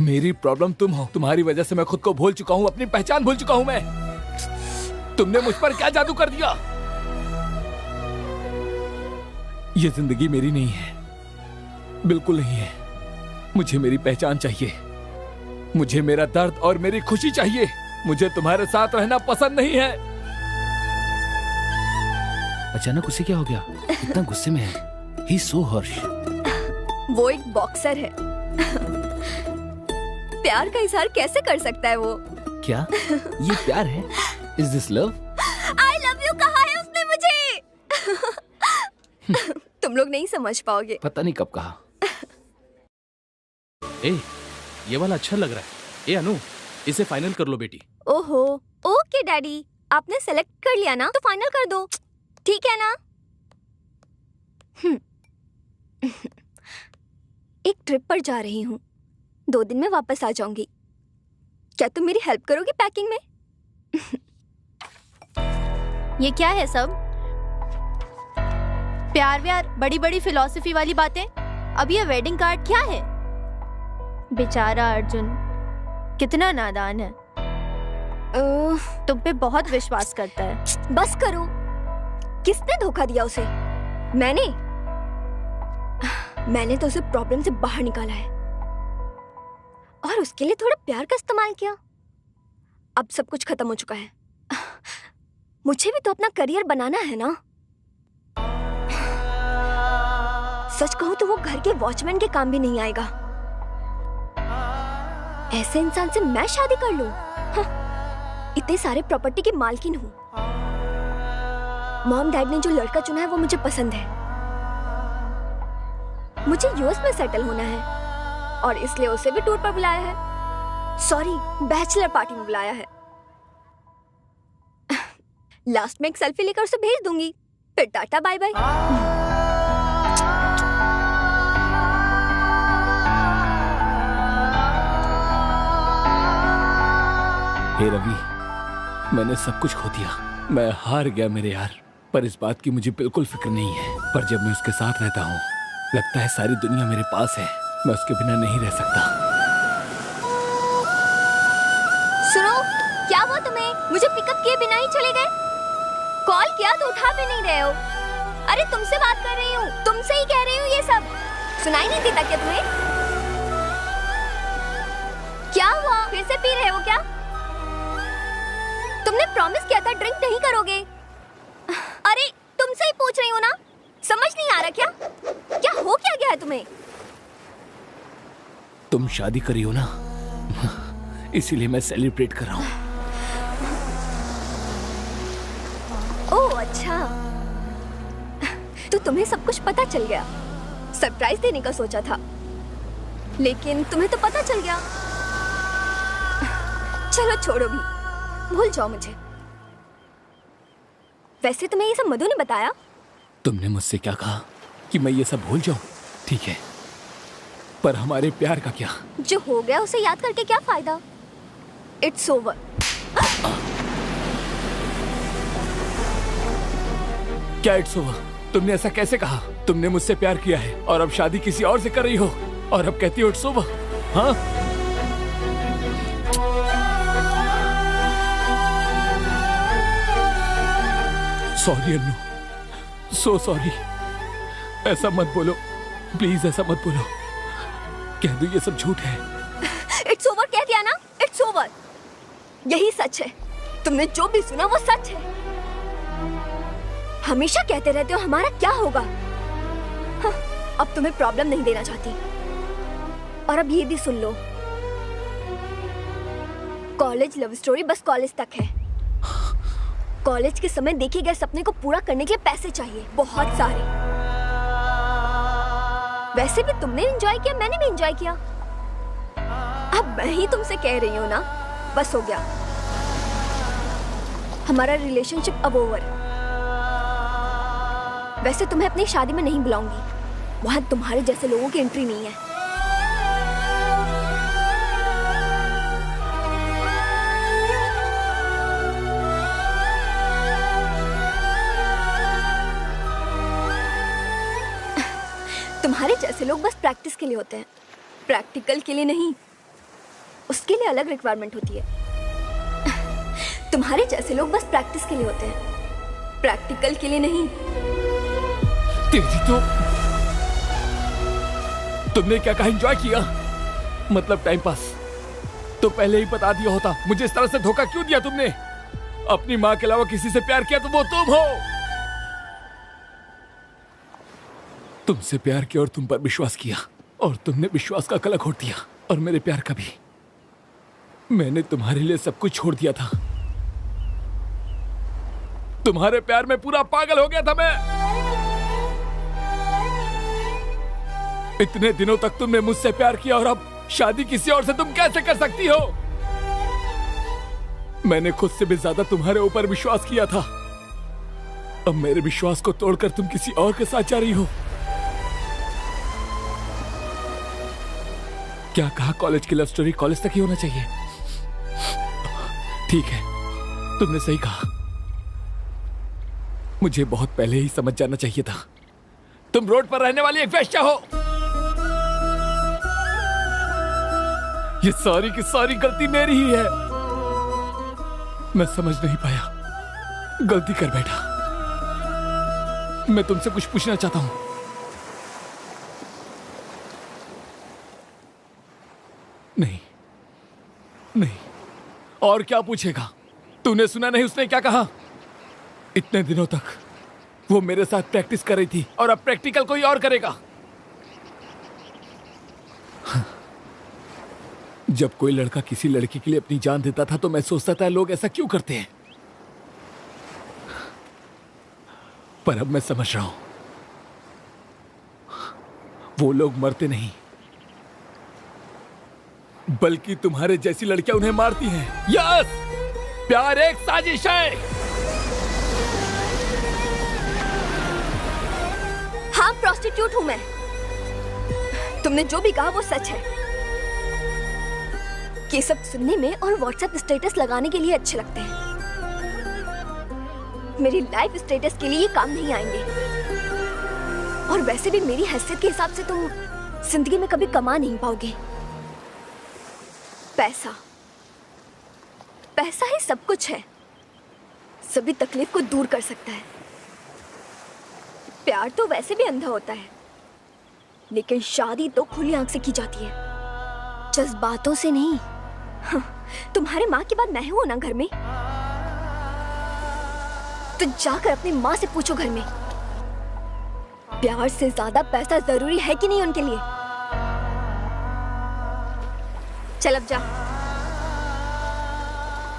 मेरी प्रॉब्लम तुम हो। तुम्हारी वजह से मैं खुद को भूल चुका हूँ, अपनी पहचान भूल चुका हूँ मैं। तुमने मुझ पर क्या जादू कर दिया? ये जिंदगी मेरी नहीं है, बिल्कुल नहीं है। मुझे मेरी पहचान चाहिए, मुझे मेरा दर्द और मेरी खुशी चाहिए। मुझे तुम्हारे साथ रहना पसंद नहीं है। अचानक उसे क्या हो गया? इतना गुस्से में है। He is so harsh. वो एक बॉक्सर है। प्यार का इजहार कैसे कर सकता है वो? क्या ये प्यार है? Is this love? I love you कहा है उसने मुझे। तुम लोग नहीं समझ पाओगे। पता नहीं कब कहा। ए, ये वाला अच्छा लग रहा है। ए अनु, इसे फाइनल कर लो बेटी। ओहो, ओके डैडी, आपने सेलेक्ट कर लिया ना, तो फाइनल कर दो, ठीक है ना? एक ट्रिप पर जा रही हूँ, 2 दिन में वापस आ जाऊंगी। क्या तुम मेरी हेल्प करोगी पैकिंग में? ये क्या है सब? प्यार व्यार, बड़ी बड़ी फिलॉसफी वाली बातें। अब ये वेडिंग कार्ड क्या है? बेचारा अर्जुन कितना नादान है। तुम पे बहुत विश्वास करता है। बस करो। किसने धोखा दिया उसे? मैंने तो उसे प्रॉब्लम से बाहर निकाला है और उसके लिए थोड़ा प्यार का इस्तेमाल किया। अब सब कुछ खत्म हो चुका है। मुझे भी तो अपना करियर बनाना है ना। सच कहूं तो वो घर के वॉचमैन के काम भी नहीं आएगा। ऐसे इंसान से मैं शादी कर लूं? इतने सारे प्रॉपर्टी की मालकिन हूं। मॉम डैड ने जो लड़का चुना है वो मुझे पसंद है। मुझे यूएस में सेटल होना है और इसलिए उसे भी टूर पर बुलाया है। सॉरी, बैचलर पार्टी में बुलाया है। लास्ट में एक सेल्फी लेकर उसे भेज दूंगी, फिर टाटा बाय बाय। हे रवि, मैंने सब कुछ खो दिया। मैं हार गया मेरे यार, पर इस बात की मुझे बिल्कुल फिक्र नहीं है। पर जब मैं उसके साथ रहता हूँ, लगता है सारी दुनिया मेरे पास है। मैं उसके बिना नहीं रह सकता। सुनो, क्या हुआ तुम्हें? मुझे पिकअप किए बिना ही चले गए? कॉल किया तो उठा भी नहीं रहे हो। अरे तुमसे बात कर रही हूँ, तुमसे ही कह रही हूँ ये सब। सुनाई नहीं देता क्या तुम्हें? क्या हुआ? फिर से पी रहे हो क्या? तुमने प्रॉमिस किया था ड्रिंक नहीं करोगे। अरे तुमसे ही पूछ रही हूँ ना, समझ नहीं आ रहा क्या? क्या हो क्या गया है तुम्हें? तुम शादी करी हो ना, इसीलिए मैं सेलिब्रेट कर रहा हूँ। ओह अच्छा, तो तुम्हें सब कुछ पता चल गया। सरप्राइज देने का सोचा था, लेकिन तुम्हें तो पता चल गया। चलो छोड़ो भी, भूल जाओ मुझे। वैसे तुम्हें ये सब मधु ने बताया? तुमने मुझसे क्या कहा कि मैं ये सब भूल जाऊं? ठीक है, पर हमारे प्यार का क्या? जो हो गया उसे याद करके क्या फायदा? It's over. क्या इट्स ओवर? तुमने ऐसा कैसे कहा? तुमने मुझसे प्यार किया है और अब शादी किसी और से कर रही हो और अब कहती हो इट्स ओवर? हाँ, सॉरी अन्नू, सो सॉरी। ऐसा मत बोलो प्लीज, ऐसा मत बोलो। कह दो ये सब झूठ है। इट्स ओवर कह दिया ना, इट्स ओवर। यही सच है। तुमने जो भी सुना वो सच है। हमेशा कहते रहते हो हमारा क्या होगा। हाँ, अब तुम्हें प्रॉब्लम नहीं देना चाहती। और अब ये भी सुन लो, कॉलेज लव स्टोरी बस कॉलेज तक है। कॉलेज के समय देखे गए सपने को पूरा करने के लिए पैसे चाहिए, बहुत सारे। वैसे भी तुमने एंजॉय किया, मैंने भी एंजॉय किया। अब मैं ही तुमसे कह रही हूँ ना, बस हो गया। हमारा रिलेशनशिप अब ओवर। वैसे तुम्हें अपनी शादी में नहीं बुलाऊंगी, वहां तुम्हारे जैसे लोगों की एंट्री नहीं है। तुम्हारे जैसे लोग बस प्रैक्टिस के लिए होते हैं, प्रैक्टिकल के लिए नहीं। उसके लिए अलग रिक्वायरमेंट होती है। तुम्हारे जैसे लोग बस प्रैक्टिस के लिए होते हैं, प्रैक्टिकल के लिए नहीं। तेरी तो तुमने क्या कहा एंजॉय किया, मतलब टाइम पास। तो पहले ही बता दिया होता। मुझे इस तरह से धोखा क्यों दिया तुमने? अपनी माँ के अलावा किसी से प्यार किया तो वो तुम हो। तुमसे प्यार किया और तुम पर विश्वास किया, और तुमने विश्वास का कलंक घोट दिया, और मेरे प्यार का भी। मैंने तुम्हारे लिए सब कुछ छोड़ दिया था। तुम्हारे प्यार में पूरा पागल हो गया था मैं। इतने दिनों तक तुमने मुझसे प्यार किया और अब शादी किसी और से तुम कैसे कर सकती हो? मैंने खुद से भी ज्यादा तुम्हारे ऊपर विश्वास किया था। अब मेरे विश्वास को तोड़कर तुम किसी और के साथ जा रही हो। क्या कहा, कॉलेज की लव स्टोरी कॉलेज तक ही होना चाहिए? ठीक है, तुमने सही कहा। मुझे बहुत पहले ही समझ जाना चाहिए था। तुम रोड पर रहने वाली एक वेश्या हो। ये सारी की सारी गलती मेरी ही है। मैं समझ नहीं पाया, गलती कर बैठा। मैं तुमसे कुछ पूछना चाहता हूं। नहीं नहीं, और क्या पूछेगा? तूने सुना नहीं उसने क्या कहा? इतने दिनों तक वो मेरे साथ प्रैक्टिस कर रही थी और अब प्रैक्टिकल कोई और करेगा। जब कोई लड़का किसी लड़की के लिए अपनी जान देता था तो मैं सोचता था लोग ऐसा क्यों करते हैं, पर अब मैं समझ रहा हूं, वो लोग मरते नहीं, बल्कि तुम्हारे जैसी लड़कियां उन्हें मारती हैं। यस, प्यार एक साजिश है। हाँ, प्रोस्टिट्यूट हूं मैं। तुमने जो भी कहा वो सच है। ये सब सुनने में और व्हाट्सएप स्टेटस लगाने के लिए अच्छे लगते हैं। मेरी लाइफ स्टेटस के लिए ये काम नहीं आएंगे। और वैसे भी मेरी हैसियत के हिसाब से तुम जिंदगी में कभी कमा नहीं पाओगे। पैसा, पैसा ही सब कुछ है, सभी तकलीफ को दूर कर सकता है। प्यार तो वैसे भी अंधा होता है, लेकिन शादी तो खुली आंख से की जाती है, जज्बातों से नहीं। तुम्हारे माँ के बाद मैं हूं ना घर में, तो जाकर अपनी माँ से पूछो घर में, प्यार से ज्यादा पैसा जरूरी है कि नहीं उनके लिए। चल अब जा।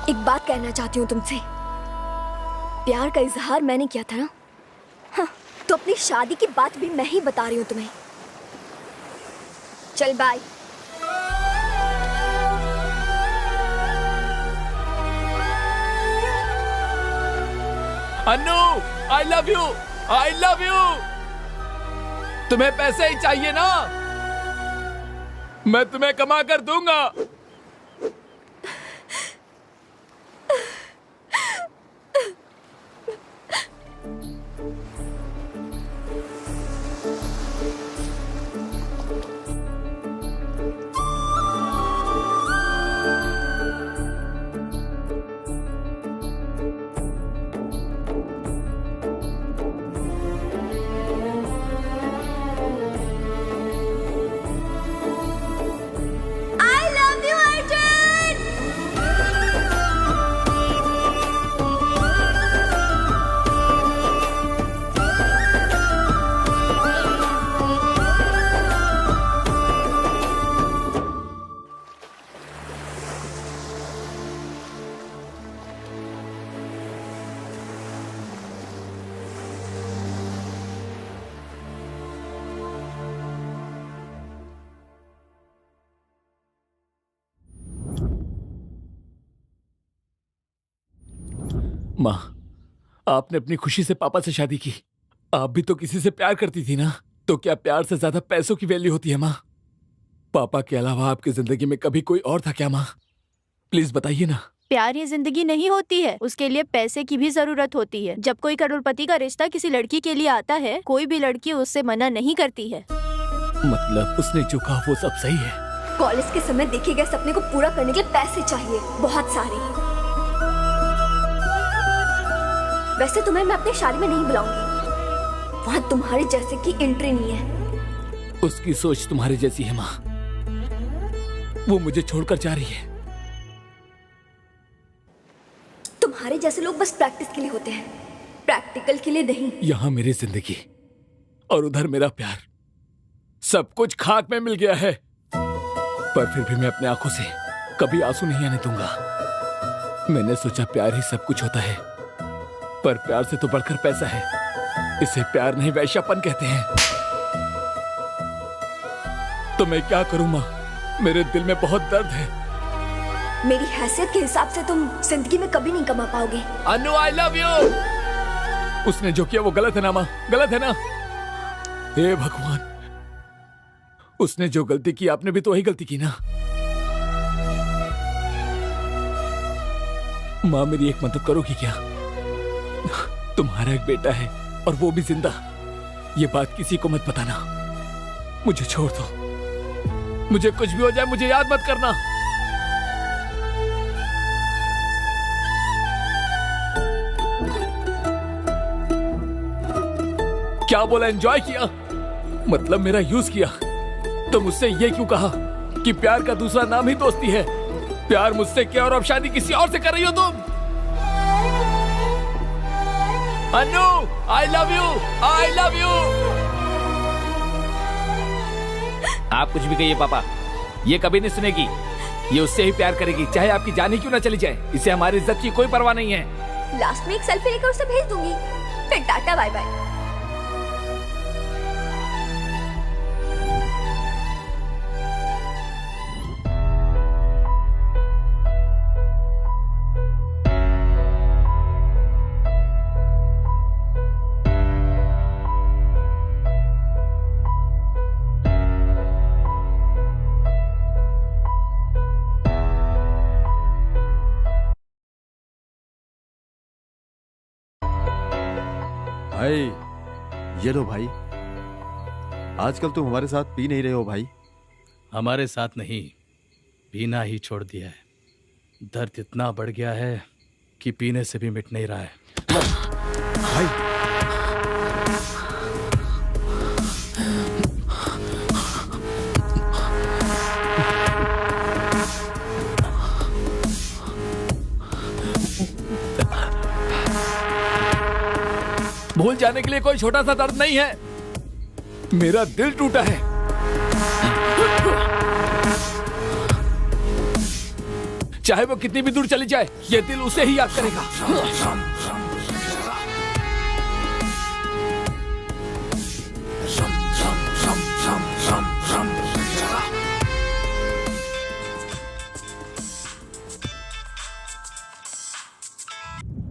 एक बात कहना चाहती हूँ तुमसे। प्यार का इजहार मैंने किया था ना, हाँ, तो अपनी शादी की बात भी मैं ही बता रही हूँ तुम्हें। चल bye. Annu, I love you, I love you. तुम्हें पैसे ही चाहिए ना? मैं तुम्हें कमा कर दूंगा। माँ, आपने अपनी खुशी से पापा से शादी की। आप भी तो किसी से प्यार करती थी ना, तो क्या प्यार से ज्यादा पैसों की वैल्यू होती है माँ? पापा के अलावा आपकी जिंदगी में कभी कोई और था क्या माँ? प्लीज बताइए ना। प्यार ये जिंदगी नहीं होती है, उसके लिए पैसे की भी जरूरत होती है। जब कोई करोड़पति का रिश्ता किसी लड़की के लिए आता है, कोई भी लड़की उससे मना नहीं करती है। मतलब उसने जो कहा वो सब सही है? कॉलेज के समय देखे गए सपने को पूरा करने के लिए पैसे चाहिए, बहुत सारे। वैसे तुम्हें मैं अपनी शादी में नहीं बुलाऊंगी, वहाँ तुम्हारे जैसे की एंट्री नहीं है। उसकी सोच तुम्हारे जैसी है माँ, वो मुझे छोड़कर जा रही है। तुम्हारे जैसे लोग बस प्रैक्टिस के लिए होते हैं, प्रैक्टिकल के लिए नहीं। यहाँ मेरी जिंदगी और उधर मेरा प्यार, सब कुछ खाक में मिल गया है। पर फिर भी मैं अपने आंखों से कभी आंसू नहीं आने दूंगा। मैंने सोचा प्यार ही सब कुछ होता है, पर प्यार से तो बढ़कर पैसा है। इसे प्यार नहीं वैश्यापन कहते हैं। तो मैं क्या करूं माँ, मेरे दिल में बहुत दर्द है। मेरी हैसियत के हिसाब से तुम जिंदगी में कभी नहीं कमा पाओगे। अनु आई लव यू। उसने जो किया वो गलत है ना माँ, गलत है ना? हे भगवान, उसने जो गलती की आपने भी तो वही गलती की ना। माँ मेरी एक मदद करोगी क्या? तुम्हारा एक बेटा है और वो भी जिंदा। ये बात किसी को मत बताना। मुझे छोड़ दो, मुझे कुछ भी हो जाए मुझे याद मत करना। क्या बोला? एंजॉय किया? मतलब मेरा यूज किया? तो मुझसे ये क्यों कहा कि प्यार का दूसरा नाम ही दोस्ती है? प्यार मुझसे किया और अब शादी किसी और से कर रही हो तुम? Anu, I love you, I love you. आप कुछ भी कहिए पापा, ये कभी नहीं सुनेगी। ये उससे ही प्यार करेगी, चाहे आपकी जान ही क्यों ना चली जाए। इसे हमारी इज्जत की कोई परवाह नहीं है। लास्ट में एक सेल्फी लेकर उसे भेज दूंगी, फिर टाटा बाय बाय। भाई ये लो भाई, आजकल तुम हमारे साथ पी नहीं रहे हो भाई। हमारे साथ नहीं, पीना ही छोड़ दिया है। दर्द इतना बढ़ गया है कि पीने से भी मिट नहीं रहा है। भाई भूल जाने के लिए कोई छोटा सा दर्द नहीं है। मेरा दिल टूटा है। चाहे वो कितनी भी दूर चली जाए, ये दिल उसे ही याद करेगा।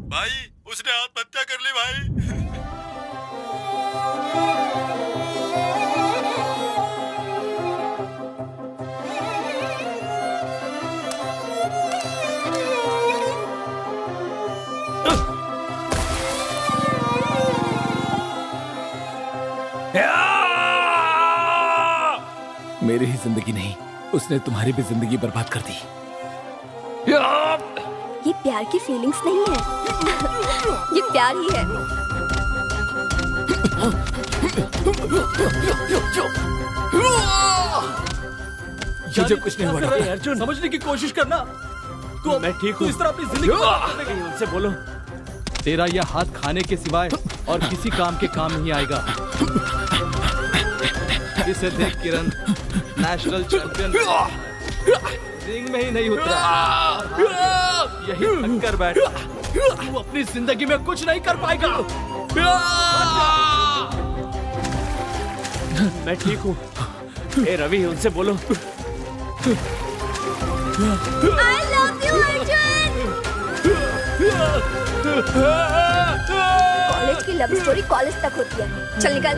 भाई उसने आत्महत्या कर ली भाई। मेरी ही जिंदगी नहीं, उसने तुम्हारी भी जिंदगी बर्बाद कर दी। ये प्यार की फीलिंग्स नहीं है, ये प्यार ही है। मुझे कुछ नहीं हुआ अर्जुन, समझने की कोशिश करना। तू मैं ठीक हूँ। इस तरह अपनी जिंदगी उनसे बोलो। तेरा यह हाथ खाने के सिवाय और किसी काम के काम नहीं आएगा। इसे देख किरण, नेशनल चैंपियन रिंग में ही नहीं उतरा, यही थक कर बैठ। तू अपनी जिंदगी में कुछ नहीं कर पाएगा। मैं ठीक हूँ। ए रवि, उनसे बोलो। I love you, Arjun. College की लव स्टोरी कॉलेज तक होती है। चल निकल।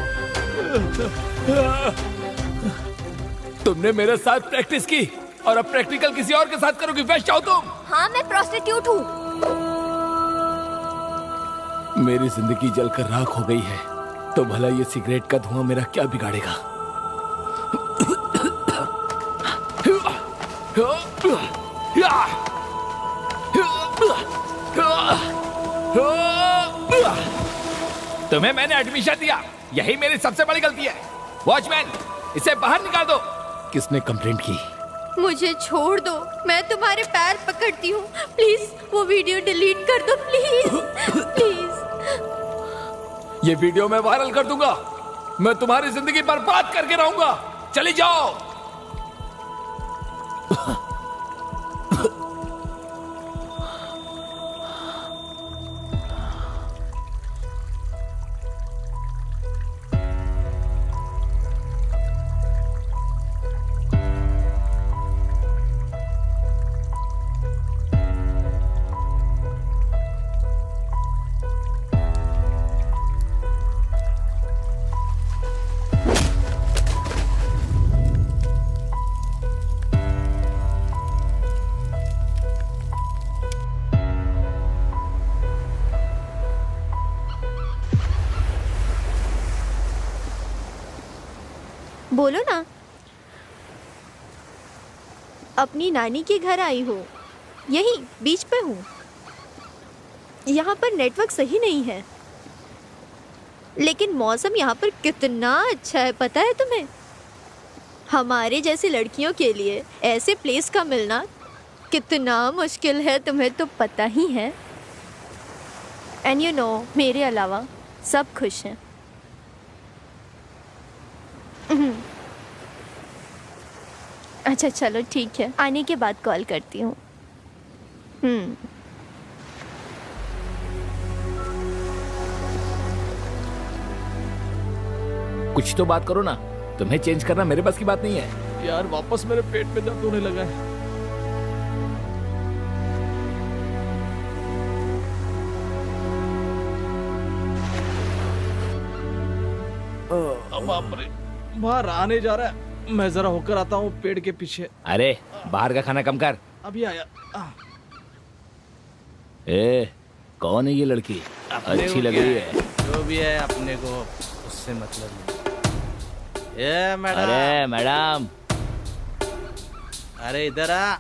तुमने मेरे साथ प्रैक्टिस की और अब प्रैक्टिकल किसी और के साथ करोगी। वैश्या हो तुम। हाँ, मैं प्रोस्टिट्यूट हूँ। मेरी जिंदगी जलकर राख हो गई है, तो भला ये सिगरेट का धुआं मेरा क्या बिगाड़ेगा? तुम्हें मैंने एडमिशन दिया, यही मेरी सबसे बड़ी गलती है। वॉचमैन, इसे बाहर निकाल दो। किसने कंप्लेंट की? मुझे छोड़ दो, मैं तुम्हारे पैर पकड़ती हूँ। प्लीज वो वीडियो डिलीट कर दो, प्लीज प्लीज। ये वीडियो मैं वायरल कर दूंगा, मैं तुम्हारी जिंदगी बर्बाद करके रहूंगा। चली जाओ। बोलो ना। अपनी नानी के घर आई हो, यही बीच पे हूँ। यहाँ पर नेटवर्क सही नहीं है, लेकिन मौसम यहाँ पर कितना अच्छा है पता है तुम्हें? हमारे जैसी लड़कियों के लिए ऐसे प्लेस का मिलना कितना मुश्किल है, तुम्हें तो पता ही है। एंड यू नो, मेरे अलावा सब खुश हैं। अच्छा चलो ठीक है, आने के बाद कॉल करती हूँ। कुछ तो बात करो ना, तुम्हें चेंज करना मेरे बस की बात नहीं है। यार वापस मेरे पेट में दर्द होने लगा है। बाप रे, बाहर आने जा रहा है। मैं जरा होकर आता हूँ पेड़ के पीछे। अरे बाहर का खाना कम कर। अभी आया। ए, कौन है ये लड़की? अच्छी लग रही है। जो भी है अपने को उससे मतलब नहीं। ए मैडम। अरे मैडम, अरे इधर आ।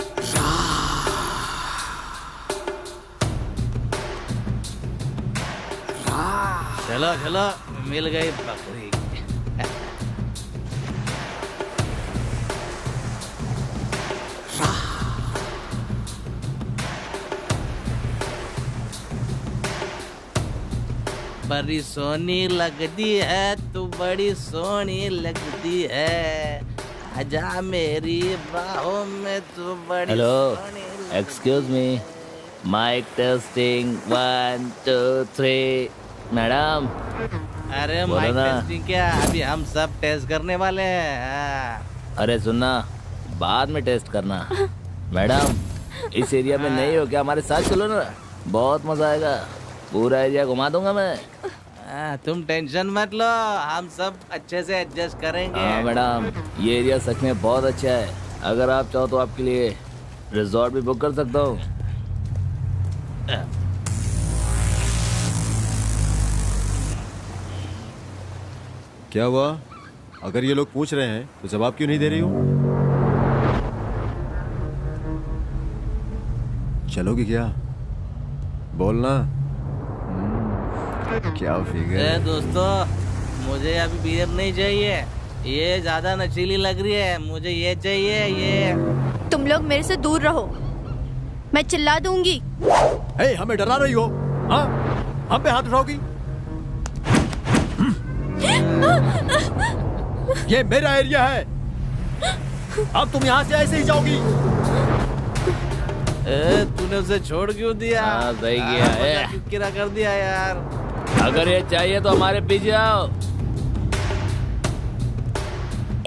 चलो चलो, मिल गई बकरी। बड़ी सोनी लगती है तू, बड़ी सोनी लगती है, आजा मेरी बाहों में तू बड़ी। Hello, Soni. Excuse me, mike testing 1 2 3। Madam अरे बोलो माइक ना। टेस्टिंग क्या, अभी हम सब टेस्ट करने वाले हैं। अरे सुनना, बाद में टेस्ट करना। मैडम, इस एरिया में नहीं हो क्या? हमारे साथ चलो ना, बहुत मजा आएगा। पूरा एरिया घुमा दूंगा मैं। तुम टेंशन मत लो, हम सब अच्छे से एडजस्ट करेंगे। हाँ मैडम, ये एरिया सच में बहुत अच्छा है। अगर आप चाहो तो आपके लिए रिजॉर्ट भी बुक कर सकता हूँ। क्या हुआ? अगर ये लोग पूछ रहे हैं तो जवाब क्यों नहीं दे रही हो? चलोगी क्या? बोलना। क्या फिगर? दोस्तों, मुझे अभी बियर नहीं चाहिए, ये ज्यादा नशीली लग रही है। मुझे ये चाहिए, ये। तुम लोग मेरे से दूर रहो, मैं चिल्ला दूंगी। हे, हमें डरा रही हो? हाँ, हम पे हाथ उठाओगी? ये मेरा एरिया है, अब तुम यहाँ से ऐसे ही जाओगी। तूने उसे छोड़ क्यों दिया? सही किया। क्यों किरा कर दिया यार? अगर ये चाहिए तो हमारे पीछे आओ।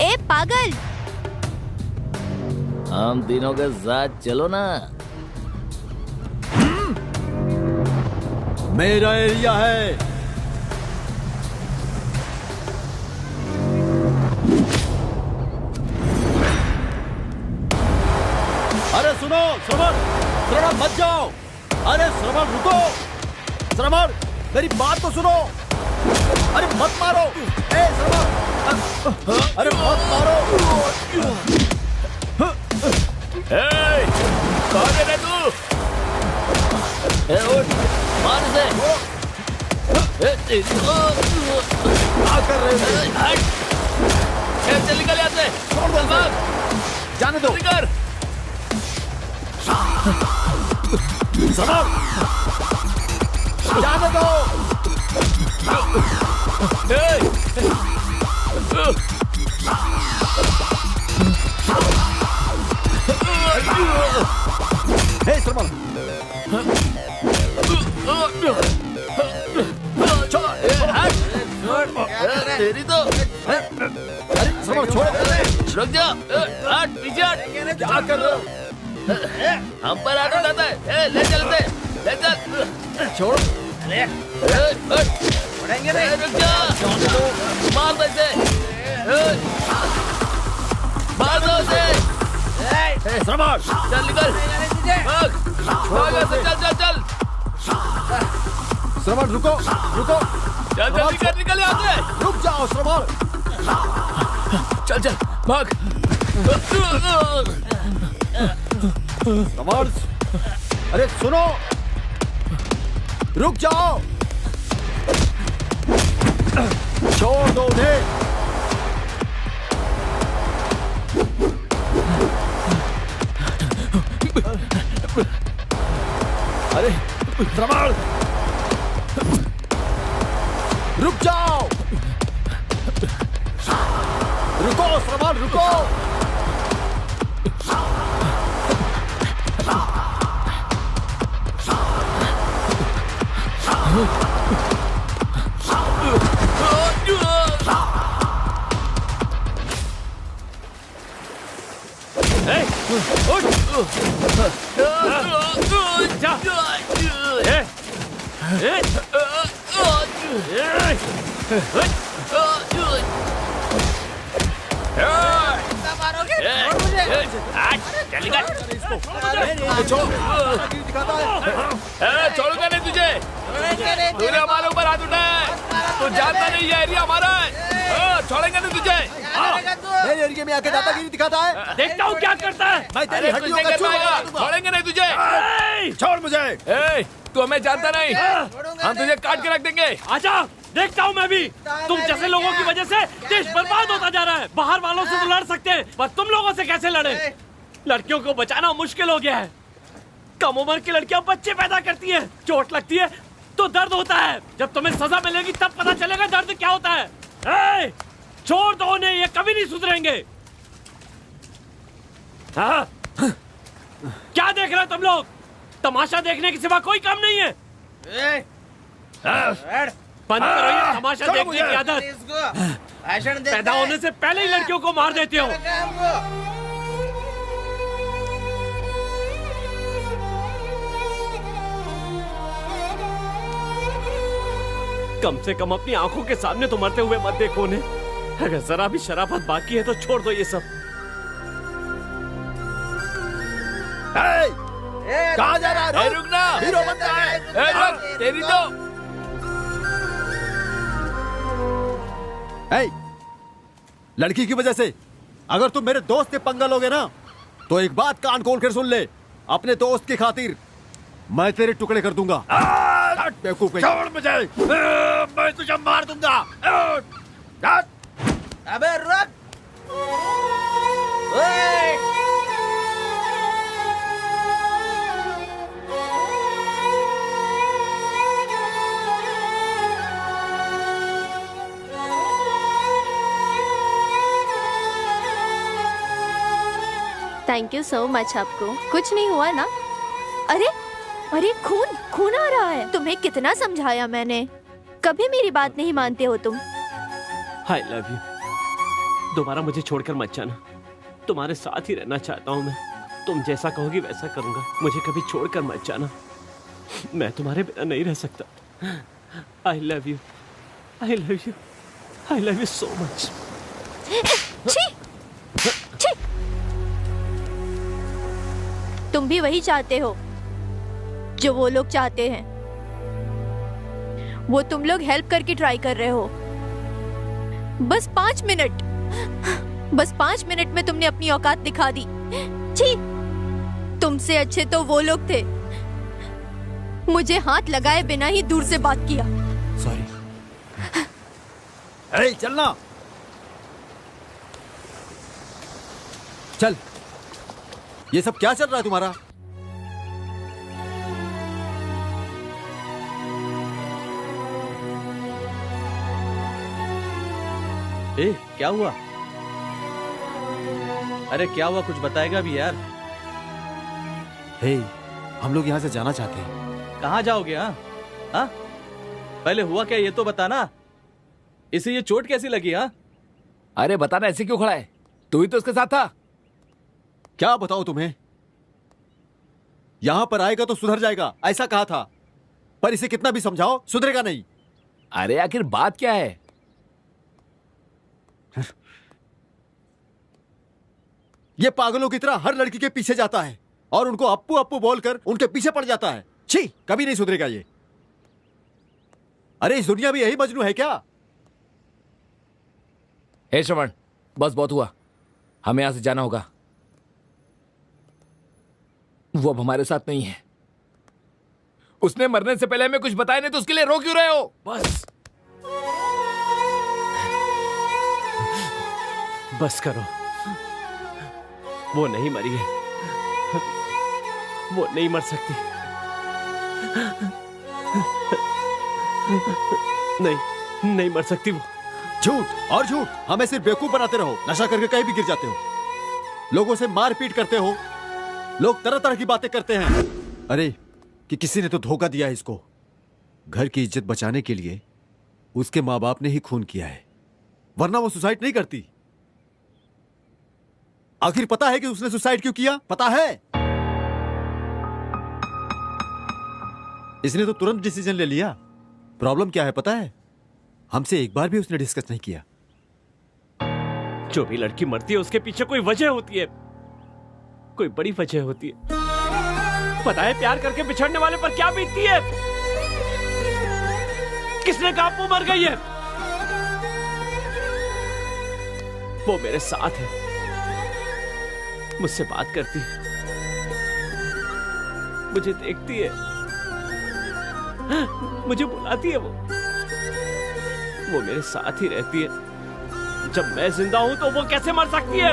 ए पागल, हम तीनों के साथ चलो ना। मेरा एरिया है। अरे सुनो श्रवण, श्रवण मत जाओ। अरे श्रवण रुको, श्रवण मेरी बात तो सुनो। अरे मत मारो। ए श्रवण, अरे मत मारो। कौन है रे तू? उठ, मार इसे। क्या कर रहे हो? चल निकल यहाँ से। छोड़ दो इसे। जाने दो। निकल। सवार। जाने दो। हे सरमल। तेरी तो। अरे सरमल छोड़ो। रुक जा। हट पीछे हट। क्या कर रहे हो? हम पर आगे जाता है। ले चलते। ले चल। छोड़ो। पड़ेंगे रे। रुक जा। मार दो इसे। मार दो इसे। सरमल। चल निकल। भाग। भाग ऐसे चल चल चल। सरमल रुको रुको। चल चल निकल निकल यहाँ से। रुक जाओ सरमल। चल चल भाग। सरमल। अरे सुनो। रुक जाओ। छोड़ दो उन्हें। अरे सरमल। रुक जाओ। रुको सरमल रुको। छोड़ूंगा नहीं तुझे। तूने हमारे ऊपर हाथ उठाया है। तू जानता नहीं ये एरिया हमारा है। छोड़ेंगे नहीं तुझे। मेरे एरिया में आके दादागिरी दिखाता है। देखता हूँ क्या करता है। मैं तेरी हड्डियों का चूरमा उड़ा दूंगा। छोड़ेंगे नहीं तुझे। छोड़ मुझे। तू हमें जानता नहीं। हम तुझे काट के रख देंगे। आजा, देखता हूँ मैं भी। तुम जैसे लोगों की वजह से देश बर्बाद होता जा रहा है। बाहर वालों से तो लड़ सकते हैं, पर तुम लोगों से कैसे लड़े? लड़कियों को बचाना मुश्किल हो गया है। कम उम्र की लड़कियां बच्चे पैदा करती हैं, चोट लगती है तो दर्द होता है। जब तुम्हें सजा मिलेगी तब पता चलेगा दर्द क्या होता है। छोड़ दो उन्हें, ये कभी नहीं सुधरेंगे। हाँ? क्या देख रहे हो तुम लोग? तमाशा देखने के सिवा कोई काम नहीं है। बंद करो ये तमाशा देखने की आदत। पैदा होने से पहले ही लड़कियों को मार देते हो। कम से कम अपनी आंखों के सामने तो मरते हुए मत देखो उन्हें। अगर जरा भी शराफत बाकी है तो छोड़ दो ये सब। कहाँ जा रहा है? रुकना। हीरो बनता है। रुक, तेरी तो। लड़की की वजह से अगर तुम मेरे दोस्त से पंगा लोगे ना तो एक बात कान खोल कर सुन ले। अपने दोस्त की खातिर मैं तेरे टुकड़े कर दूंगा। बेवकूफ। छोड़ मुझे। मैं तुझे मार दूंगा। अबे रुक। Thank you so much. आपको कुछ नहीं हुआ ना? अरे अरे खून खून आ रहा है। तुम्हें कितना समझाया मैंने, कभी मेरी बात नहीं मानते हो तुम। आई लव यू। दोबारा मुझे छोड़कर मत जाना। तुम्हारे साथ ही रहना चाहता हूँ मैं। तुम जैसा कहोगी वैसा करूंगा। मुझे कभी छोड़कर मत जाना। मैं तुम्हारे बिना नहीं रह सकता। आई love you. I love you. I love you so much. तुम भी वही चाहते हो जो वो लोग चाहते हैं। वो तुम लोग हेल्प करके ट्राई कर रहे हो। बस 5 मिनट में तुमने अपनी औकात दिखा दी। छी। तुमसे अच्छे तो वो लोग थे, मुझे हाथ लगाए बिना ही दूर से बात किया। सॉरी। अरे चलना, चल। ये सब क्या चल रहा है तुम्हारा? ए, क्या हुआ? अरे क्या हुआ, कुछ बताएगा भी यार। हे, हम लोग यहाँ से जाना चाहते हैं। कहाँ जाओगे? हाँ? पहले हुआ क्या ये तो बताना। इसे ये चोट कैसी लगी? हाँ? अरे बताना, ऐसे क्यों खड़ा है? तू ही तो उसके साथ था। क्या बताओ तुम्हें? यहां पर आएगा तो सुधर जाएगा, ऐसा कहा था, पर इसे कितना भी समझाओ सुधरेगा नहीं। अरे आखिर बात क्या है? ये पागलों की तरह हर लड़की के पीछे जाता है और उनको अप्पू अप्पू बोलकर उनके पीछे पड़ जाता है। छी, कभी नहीं सुधरेगा ये। अरे इस दुनिया में यही मजनू है क्या? हे श्रवण, बस बहुत हुआ, हमें यहां से जाना होगा। वो अब हमारे साथ नहीं है। उसने मरने से पहले हमें कुछ बताया नहीं तो उसके लिए रो क्यों रहे हो? बस करो, वो नहीं मरी है, वो नहीं मर सकती। नहीं मर सकती वो। झूठ और झूठ, हमें सिर्फ बेवकूफ बनाते रहो। नशा करके कहीं भी गिर जाते हो, लोगों से मारपीट करते हो, लोग तरह तरह की बातें करते हैं। अरे कि किसी ने तो धोखा दिया है इसको। घर की इज्जत बचाने के लिए उसके माँ बाप ने ही खून किया है, वरना वो सुसाइड नहीं करती। आखिर पता है कि उसने सुसाइड क्यों किया? पता है? इसने तो तुरंत डिसीजन ले लिया। प्रॉब्लम क्या है पता है? हमसे एक बार भी उसने डिस्कस नहीं किया। जो भी लड़की मरती है उसके पीछे कोई वजह होती है, कोई बड़ी वजह होती है। पता है प्यार करके बिछड़ने वाले पर क्या बीतती है? किसने कहा वो मर गई है? वो मेरे साथ है, मुझसे बात करती है, मुझे देखती है, मुझे बुलाती है। वो मेरे साथ ही रहती है। जब मैं जिंदा हूं तो वो कैसे मर सकती है?